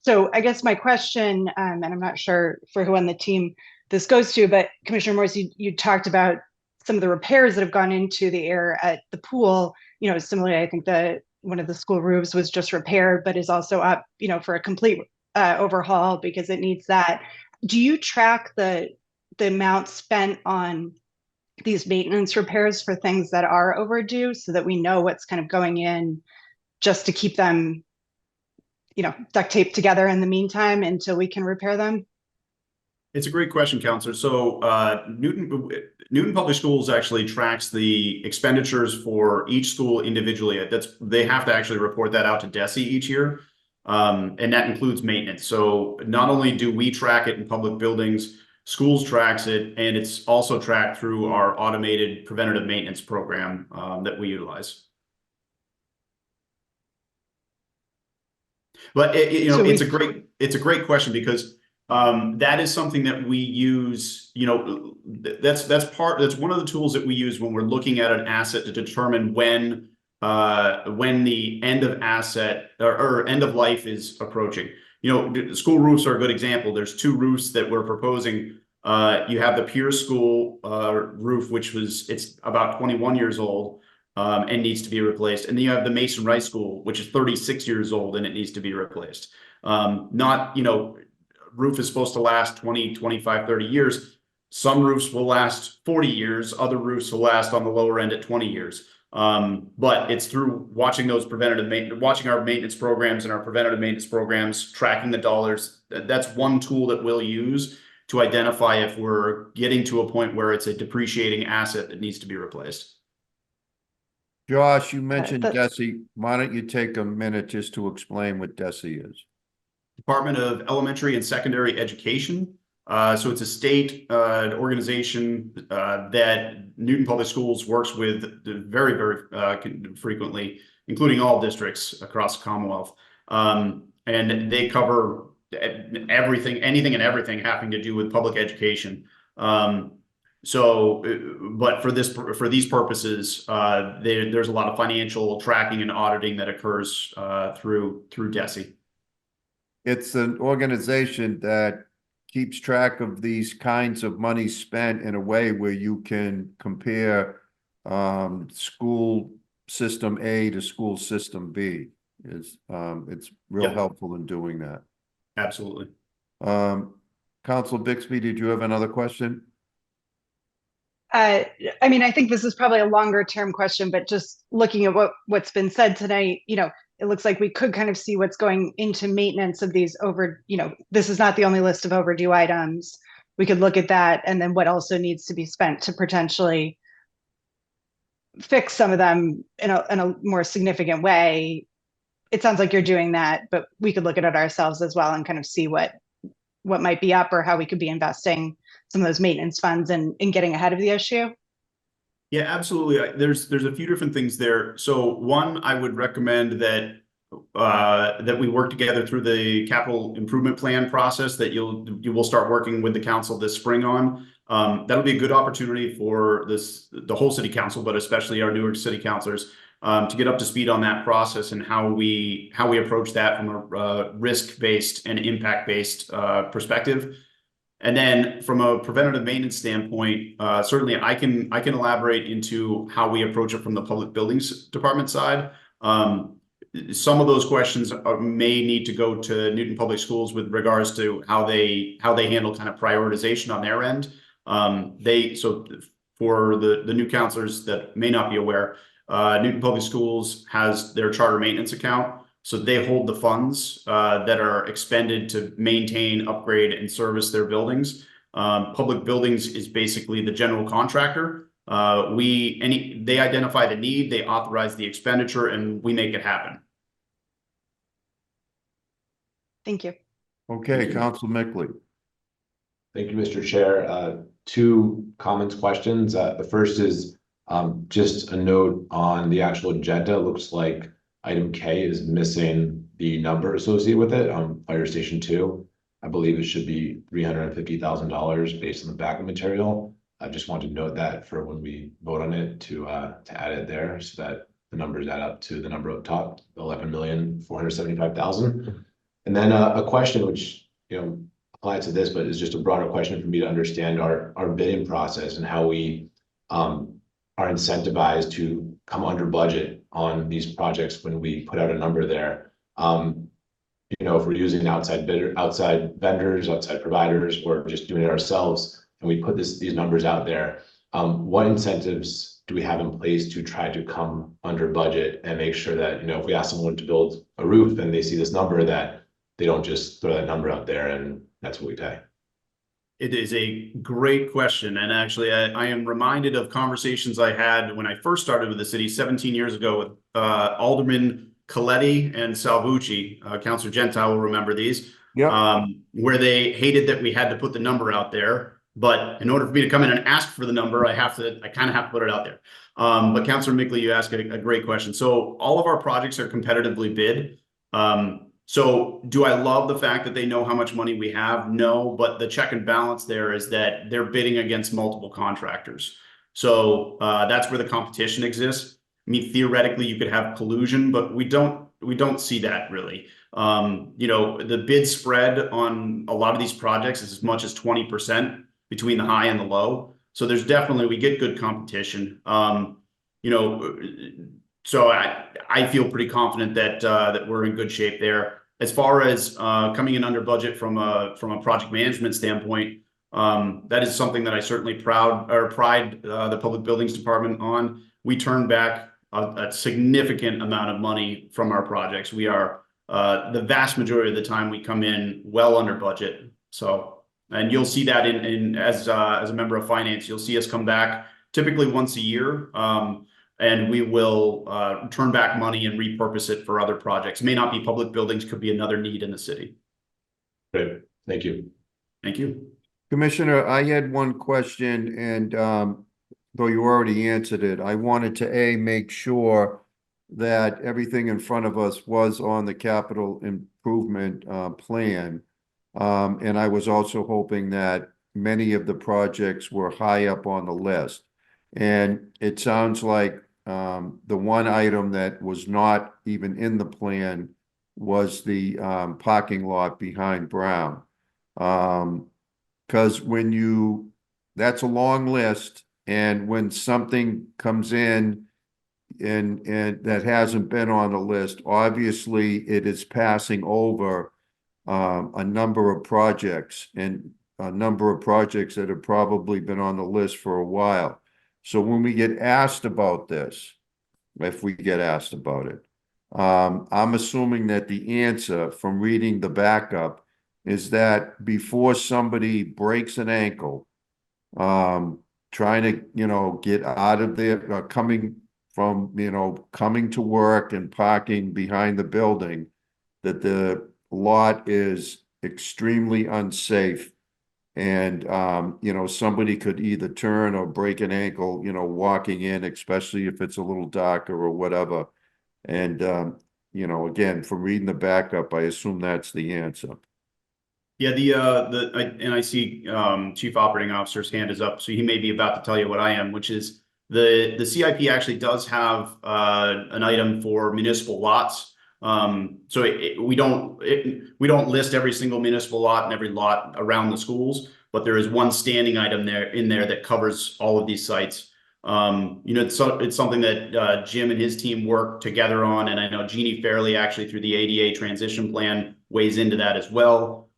So I guess my question, and I'm not sure for who on the team this goes to, but Commissioner Morse, you talked about some of the repairs that have gone into the air at the pool. Similarly, I think one of the school roofs was just repaired, but is also up, for a complete overhaul because it needs that. Do you track the amount spent on these maintenance repairs for things that are overdue, so that we know what's kind of going in just to keep them, duct taped together in the meantime until we can repair them? It's a great question, Counselor. So Newton Public Schools actually tracks the expenditures for each school individually. They have to actually report that out to DESE each year, and that includes maintenance. So not only do we track it in public buildings, schools tracks it, and it's also tracked through our automated preventative maintenance program that we utilize. But it's a great question, because that is something that we use. That's one of the tools that we use when we're looking at an asset to determine when the end of asset or end of life is approaching. School roofs are a good example. There's two roofs that we're proposing. You have the Pierce School roof, it's about 21 years old and needs to be replaced, and then you have the Mason Rice School, which is 36 years old and it needs to be replaced. Roof is supposed to last 20, 25, 30 years. Some roofs will last 40 years. Other roofs will last on the lower end at 20 years. But it's through watching those watching our maintenance programs and our preventative maintenance programs, tracking the dollars. That's one tool that we'll use to identify if we're getting to a point where it's a depreciating asset that needs to be replaced. Josh, you mentioned DESE. Why don't you take a minute just to explain what DESE is? Department of Elementary and Secondary Education. So it's a state organization that Newton Public Schools works with very, very frequently, including all districts across the Commonwealth. And they cover anything and everything having to do with public education. But for these purposes, there's a lot of financial tracking and auditing that occurs through DESE. It's an organization that keeps track of these kinds of money spent in a way where you can compare school system A to school system B. It's real helpful in doing that. Absolutely. Councilor Bixby, did you have another question? I mean, I think this is probably a longer term question, but just looking at what's been said tonight, it looks like we could kind of see what's going into maintenance of these this is not the only list of overdue items. We could look at that, and then what also needs to be spent to potentially fix some of them in a more significant way. It sounds like you're doing that, but we could look at it ourselves as well and kind of see what might be up or how we could be investing some of those maintenance funds and getting ahead of the issue. Yeah, absolutely. There's a few different things there. So one, I would recommend that that we work together through the capital improvement plan process that you will start working with the council this spring on. That'll be a good opportunity for the whole city council, but especially our newer city councilors, to get up to speed on that process and how we approach that from a risk-based and impact-based perspective. And then from a preventative maintenance standpoint, certainly I can elaborate into how we approach it from the public buildings department side. Some of those questions may need to go to Newton Public Schools with regards to how they handle kind of prioritization on their end. So for the new counselors that may not be aware, Newton Public Schools has their charter maintenance account. So they hold the funds that are expended to maintain, upgrade, and service their buildings. Public buildings is basically the general contractor. They identify the need, they authorize the expenditure, and we make it happen. Thank you. Okay, Council Mickley. Thank you, Mr. Chair. Two comments, questions. The first is just a note on the actual agenda. It looks like item K is missing the number associated with it. Fire Station 2, I believe it should be $350,000 based on the backup material. I just want to note that for when we vote on it to add it there so that the numbers add up to the number up top, $11,475,000. And then a question which applies to this, but is just a broader question for me to understand our bidding process and how we are incentivized to come under budget on these projects when we put out a number there. If we're using outside vendors, outside providers, or just doing it ourselves, and we put these numbers out there, what incentives do we have in place to try to come under budget and make sure that, if we ask someone to build a roof and they see this number, that they don't just throw that number out there and that's what we pay? It is a great question. And actually, I am reminded of conversations I had when I first started with the city 17 years ago with Alderman Coletti and Salvucci. Councilor Gentile will remember these, where they hated that we had to put the number out there. But in order for me to come in and ask for the number, I kind of have to put it out there. But Councilor Mickley, you asked a great question. So all of our projects are competitively bid. So do I love the fact that they know how much money we have? No, but the check and balance there is that they're bidding against multiple contractors. So that's where the competition exists. I mean, theoretically, you could have collusion, but we don't see that really. The bid spread on a lot of these projects is as much as 20% between the high and the low. So there's definitely, we get good competition. So I feel pretty confident that we're in good shape there. As far as coming in under budget from a project management standpoint, that is something that I certainly pride the Public Buildings Department on. We turn back a significant amount of money from our projects. We are the vast majority of the time we come in well under budget. So, and you'll see that as a member of finance, you'll see us come back typically once a year. And we will turn back money and repurpose it for other projects. May not be public buildings, could be another need in the city. Great, thank you. Thank you. Commissioner, I had one question, and though you already answered it, I wanted to make sure that everything in front of us was on the capital improvement plan. And I was also hoping that many of the projects were high up on the list. And it sounds like the one item that was not even in the plan was the parking lot behind Brown. Because that's a long list, and when something comes in and that hasn't been on the list, obviously it is passing over a number of projects that have probably been on the list for a while. So when we get asked about this, if we get asked about it, I'm assuming that the answer from reading the backup is that before somebody breaks an ankle, trying to, get out of there, coming to work and parking behind the building, that the lot is extremely unsafe. And, somebody could either turn or break an ankle, walking in, especially if it's a little darker or whatever. And, again, from reading the backup, I assume that's the answer. Yeah, and I see Chief Operating Officer's hand is up, so he may be about to tell you what I am, which is the CIP actually does have an item for municipal lots. So we don't list every single municipal lot and every lot around the schools, but there is one standing item in there that covers all of these sites. It's something that Jim and his team work together on, and I know Jeannie Fairley actually through the ADA transition plan weighs into that as well.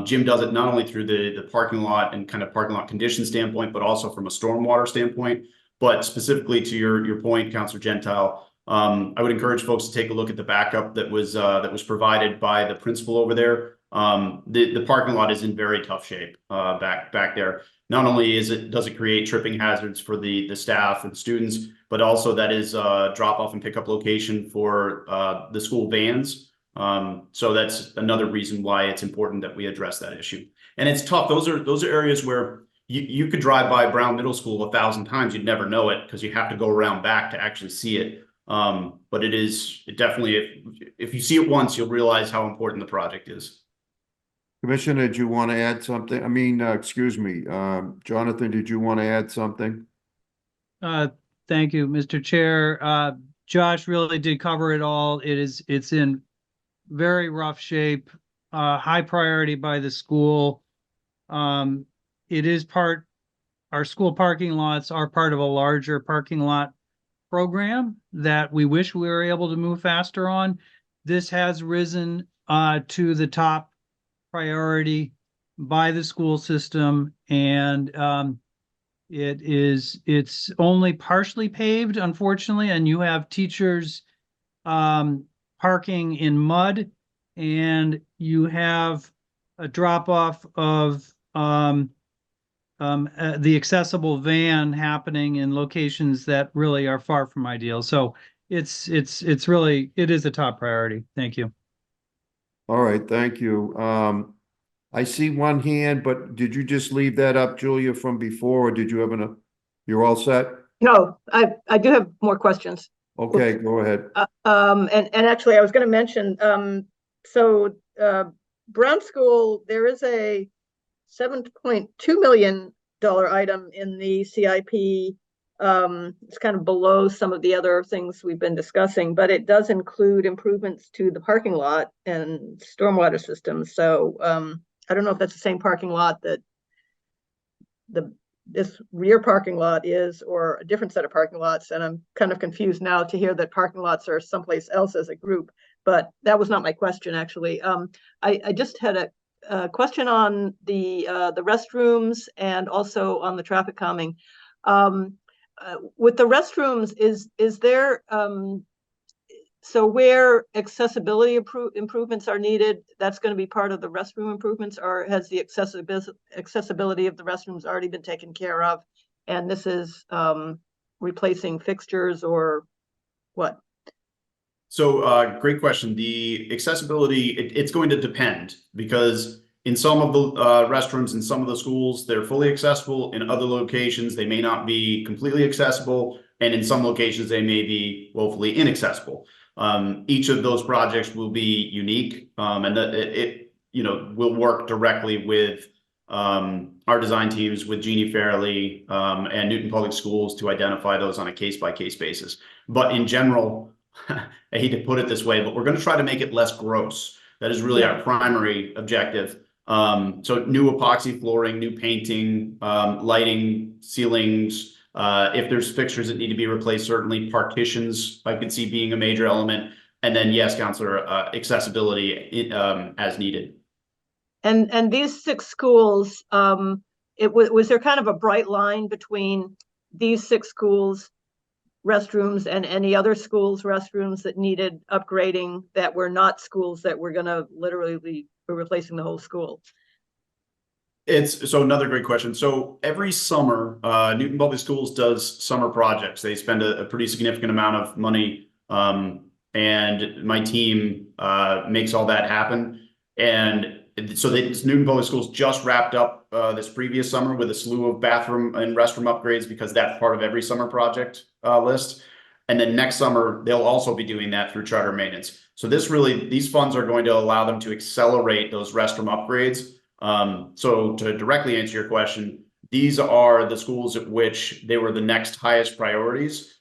Jim does it not only through the parking lot and kind of parking lot condition standpoint, but also from a stormwater standpoint. But specifically to your point, Councilor Gentile, I would encourage folks to take a look at the backup that was provided by the principal over there. The parking lot is in very tough shape back there. Not only does it create tripping hazards for the staff and students, but also that is a drop off and pickup location for the school vans. So that's another reason why it's important that we address that issue. And it's tough. Those are areas where you could drive by Brown Middle School 1,000 times, you'd never know it because you have to go around back to actually see it. But it definitely, if you see it once, you'll realize how important the project is. Commissioner, did you want to add something? I mean, excuse me, Jonathan, did you want to add something? Thank you, Mr. Chair. Josh really did cover it all. It's in very rough shape, high priority by the school. Our school parking lots are part of a larger parking lot program that we wish we were able to move faster on. This has risen to the top priority by the school system, and it's only partially paved, unfortunately, and you have teachers parking in mud, and you have a drop off of the accessible van happening in locations that really are far from ideal. So it is a top priority. Thank you. All right, thank you. I see one hand, but did you just leave that up, Julia, from before, or did you have you're all set? No, I do have more questions. Okay, go ahead. And actually I was going to mention, Brown School, there is a $7.2 million item in the CIP. It's kind of below some of the other things we've been discussing, but it does include improvements to the parking lot and stormwater systems. So I don't know if that's the same parking lot that this rear parking lot is, or a different set of parking lots. And I'm kind of confused now to hear that parking lots are someplace else as a group, but that was not my question, actually. I just had a question on the restrooms and also on the traffic calming. With the restrooms, is there, so where accessibility improvements are needed, that's going to be part of the restroom improvements, or has the accessibility of the restrooms already been taken care of? And this is replacing fixtures or what? So great question. The accessibility, it's going to depend, because in some of the restrooms in some of the schools, they're fully accessible. In other locations, they may not be completely accessible. And in some locations, they may be woefully inaccessible. Each of those projects will be unique, and we'll work directly with our design teams, with Jeannie Fairley and Newton Public Schools to identify those on a case-by-case basis. But in general, I hate to put it this way, but we're going to try to make it less gross. That is really our primary objective. So new epoxy flooring, new painting, lighting, ceilings. If there's fixtures that need to be replaced, certainly partitions I could see being a major element. And then, yes, Councilor, accessibility as needed. And these 6 schools, was there kind of a bright line between these 6 schools restrooms and any other schools restrooms that needed upgrading that were not schools that were gonna literally be replacing the whole school? So another great question. So every summer, Newton Public Schools does summer projects. They spend a pretty significant amount of money. And my team makes all that happen. And so Newton Public Schools just wrapped up this previous summer with a slew of bathroom and restroom upgrades, because that's part of every summer project list. And then next summer, they'll also be doing that through charter maintenance. So these funds are going to allow them to accelerate those restroom upgrades. So to directly answer your question, these are the schools at which they were the next highest priorities,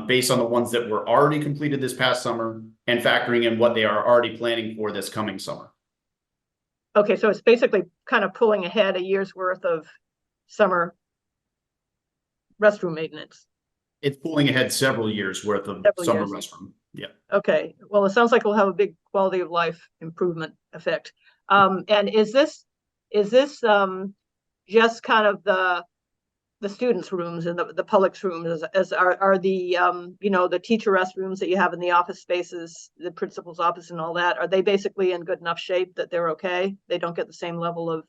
based on the ones that were already completed this past summer and factoring in what they are already planning for this coming summer. Okay, so it's basically kind of pulling ahead a year's worth of summer restroom maintenance. It's pulling ahead several years worth of summer restroom. Yeah. Okay, well, it sounds like we'll have a big quality of life improvement effect. And is this just kind of the students' rooms and the public's rooms, as are the the teacher restrooms that you have in the office spaces, the principal's office and all that, are they basically in good enough shape that they're okay? They don't get the same level of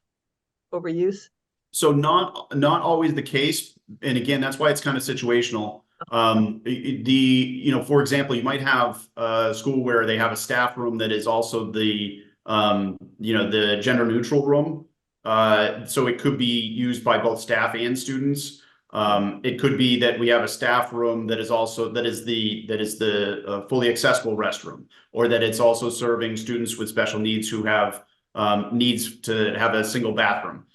overuse? So not always the case. And again, that's why it's kind of situational. For example, you might have a school where they have a staff room that is also the gender neutral room. So it could be used by both staff and students. It could be that we have a staff room that is the fully accessible restroom, or that it's also serving students with special needs who have needs to have a single bathroom.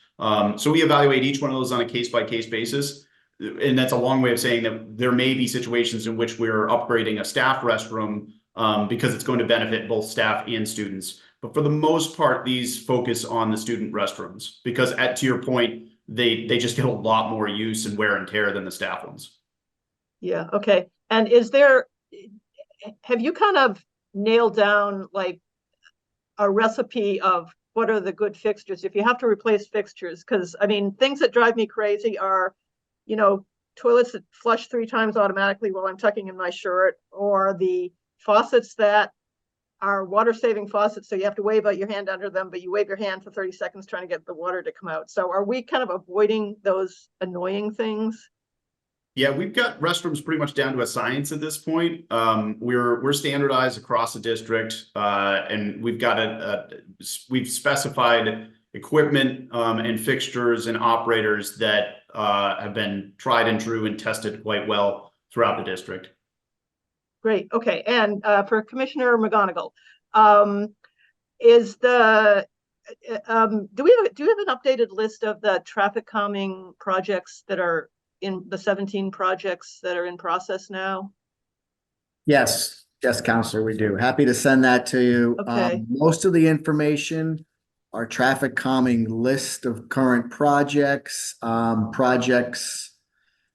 So we evaluate each one of those on a case-by-case basis. And that's a long way of saying that there may be situations in which we're upgrading a staff restroom because it's going to benefit both staff and students. But for the most part, these focus on the student restrooms because, to your point, they just get a lot more use and wear and tear than the staff ones. Yeah, okay. And have you kind of nailed down like a recipe of what are the good fixtures if you have to replace fixtures? Because I mean, things that drive me crazy are, toilets that flush 3 times automatically while I'm tucking in my shirt, or the faucets that are water-saving faucets, so you have to wave out your hand under them, but you wave your hand for 30 seconds trying to get the water to come out. So are we kind of avoiding those annoying things? Yeah, we've got restrooms pretty much down to a science at this point. We're standardized across the district, and we've specified equipment and fixtures and operators that have been tried and true and tested quite well throughout the district. Great. Okay. And for Commissioner McGonigal, do you have an updated list of the traffic calming projects that are in the 17 projects that are in process now? Yes, Counselor, we do. Happy to send that to you. Okay. Most of the information, our traffic calming list of current projects, projects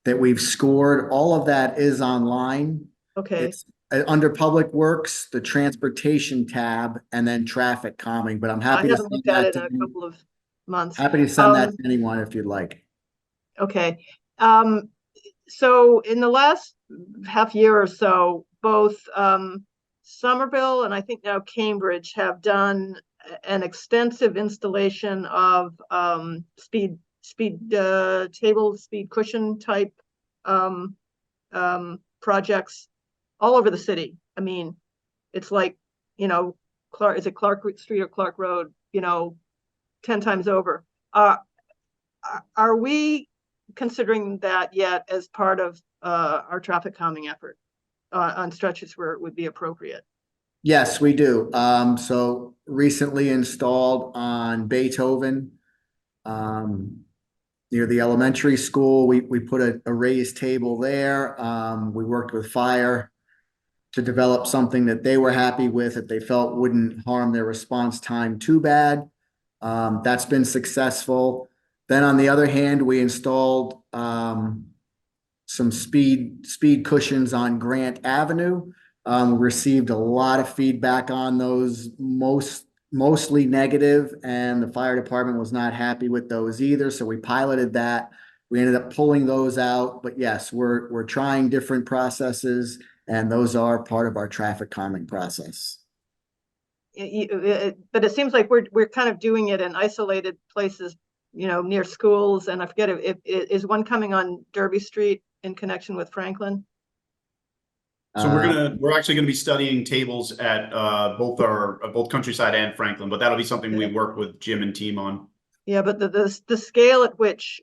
that we've scored, all of that is online. Okay. It's under Public Works, the Transportation tab, and then traffic calming, but I'm happy to haven't send looked at that it in a couple of months. Happy to send that to anyone if you'd like. Okay. So in the last half year or so, both Somerville and I think now Cambridge have done an extensive installation of speed table, speed cushion type projects all over the city. I mean, it's like, Clark Street or Clark Road, 10 times over. Are we considering that yet as part of our traffic calming effort on stretches where it would be appropriate? Yes, we do. So recently installed on Beethoven, near the elementary school, we put a raised table there. We worked with fire to develop something that they were happy with, that they felt wouldn't harm their response time too bad. That's been successful. Then on the other hand, we installed some speed cushions on Grant Avenue. Received a lot of feedback on those, mostly negative, and the fire department was not happy with those either. So we piloted that. we ended up pulling those out, but yes, we're trying different processes, and those are part of our traffic calming process. But it seems like we're kind of doing it in isolated places, near schools, and I forget if is one coming on Derby Street in connection with Franklin? So we're actually gonna be studying tables at both Countryside and Franklin, but that'll be something we work with Jim and team on. Yeah, but the scale at which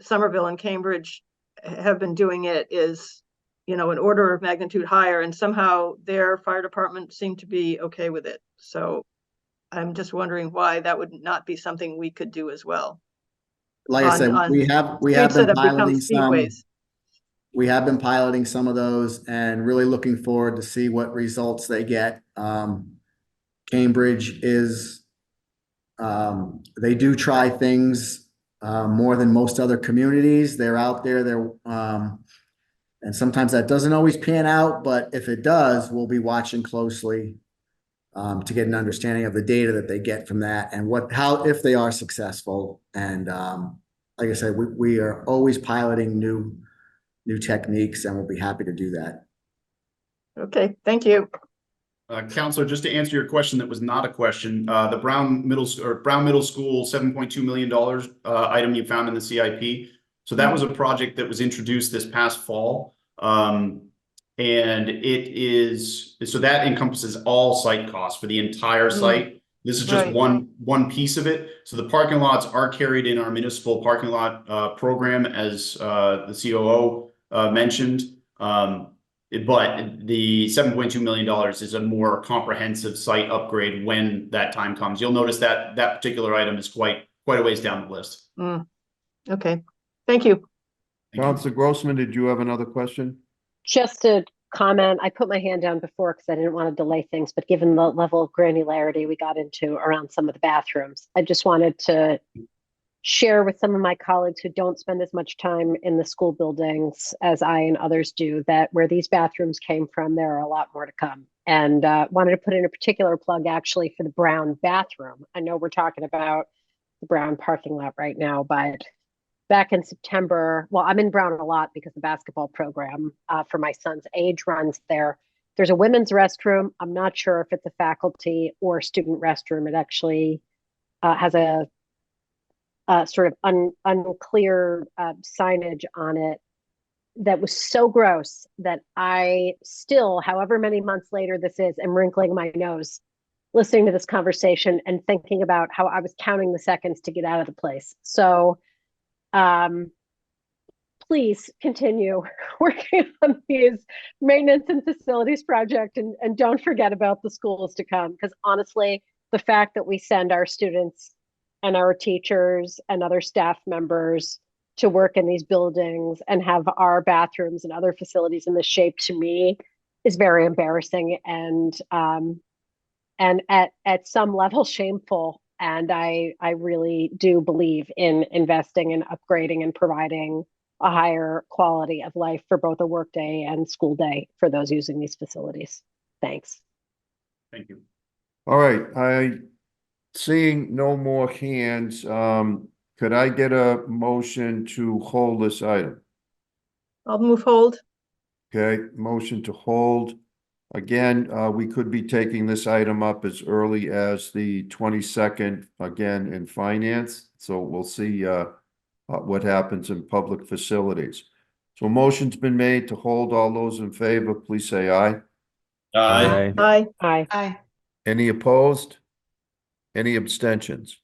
Somerville and Cambridge have been doing it is, an order of magnitude higher, and somehow their fire department seemed to be okay with it. So I'm just wondering why that would not be something we could do as well. Like I said, we have been piloting some. We have been piloting some of those and really looking forward to see what results they get. Cambridge is, they do try things more than most other communities. They're out there, and sometimes that doesn't always pan out, but if it does, we'll be watching closely to get an understanding of the data that they get from that and if they are successful. And like I said, we are always piloting new techniques, and we'll be happy to do that. Okay, thank you. Counselor, just to answer your question that was not a question, the Brown Middle School $7.2 million item you found in the CIP. So that was a project that was introduced this past fall. And so that encompasses all site costs for the entire site. This is just one piece of it. So the parking lots are carried in our municipal parking lot program, as the COO mentioned. But the $7.2 million is a more comprehensive site upgrade when that time comes. You'll notice that that particular item is quite a ways down the list. Okay, thank you. Councilor Grossman, did you have another question? Just a comment. I put my hand down before because I didn't want to delay things, but given the level of granularity we got into around some of the bathrooms, I just wanted to share with some of my colleagues who don't spend as much time in the school buildings as I and others do, that where these bathrooms came from, there are a lot more to come. And wanted to put in a particular plug actually for the Brown bathroom. I know we're talking about the Brown parking lot right now, but back in September, well, I'm in Brown a lot because the basketball program for my son's age runs there. There's a women's restroom. I'm not sure if it's a faculty or student restroom. It actually has a sort of unclear signage on it that was so gross that I still, however many months later this is, am wrinkling my nose listening to this conversation and thinking about how I was counting the seconds to get out of the place. So please continue working on these maintenance and facilities project, and don't forget about the schools to come, because honestly, the fact that we send our students and our teachers and other staff members to work in these buildings and have our bathrooms and other facilities in this shape, to me, is very embarrassing and at some level shameful. And I really do believe in investing in upgrading and providing a higher quality of life for both a work day and school day for those using these facilities. Thanks. Thank you. All right, seeing no more hands, could I get a motion to hold this item? I'll move hold. Okay, motion to hold. Again, we could be taking this item up as early as the 22nd, again, in finance. So we'll see what happens in public facilities. So a motion's been made to hold. All those in favor, please say aye. Aye. Aye. Aye. Aye. Any opposed? Any abstentions?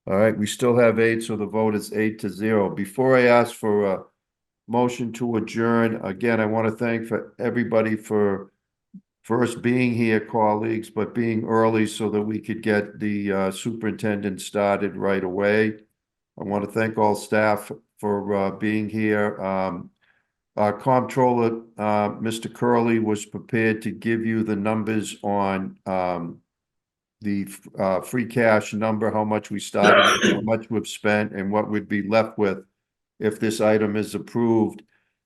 All right, we still have 8, so the vote is 8-0. Before I ask for a motion to adjourn, again, I want to thank everybody for first being here, colleagues, but being early so that we could get the superintendent started right away. I want to thank all staff for being here. Our comptroller, Mr. Curley, was prepared to give you the numbers on the free cash number, how much we started, how much we've spent, and what we'd be left with if this item is approved.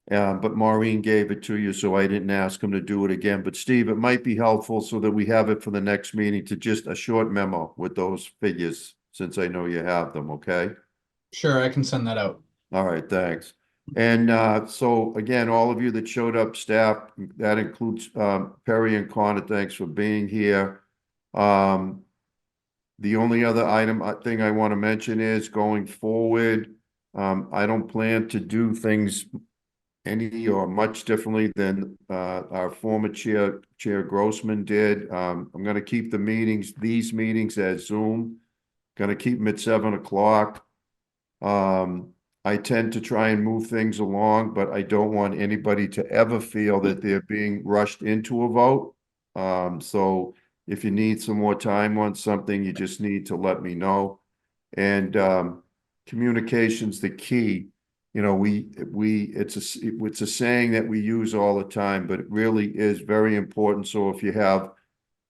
But Maureen gave it to you, so I didn't ask him to do it again. But Steve, it might be helpful so that we have it for the next meeting to just a short memo with those figures, since I know you have them, okay? Sure, I can send that out. All right, thanks. And so again, all of you that showed up, staff, that includes Perry and Connor, thanks for being here. The only other thing I want to mention is going forward, I don't plan to do things any or much differently than our former Chair Grossman did. I'm going to keep these meetings as Zoom. Going to keep them at 7 o'clock. I tend to try and move things along, but I don't want anybody to ever feel that they're being rushed into a vote. So if you need some more time on something, you just need to let me know. And communication's the key. You know, it's a saying that we use all the time, but it really is very important. So if you have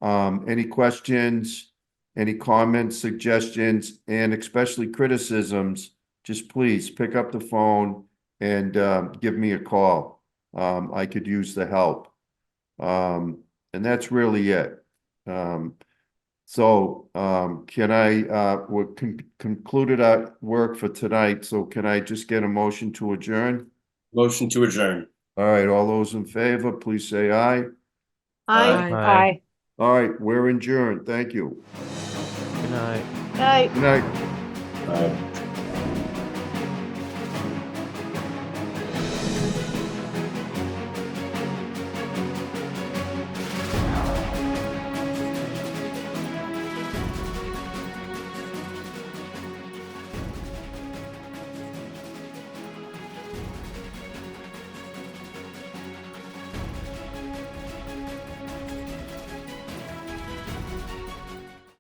any questions, any comments, suggestions, and especially criticisms, just please pick up the phone and give me a call. I could use the help. And that's really it. Can I, we concluded our work for tonight, so can I just get a motion to adjourn? Motion to adjourn. All right, all those in favor, please say aye. Aye. Aye. All right, we're adjourned. Thank you. Good night. Aye. Good night.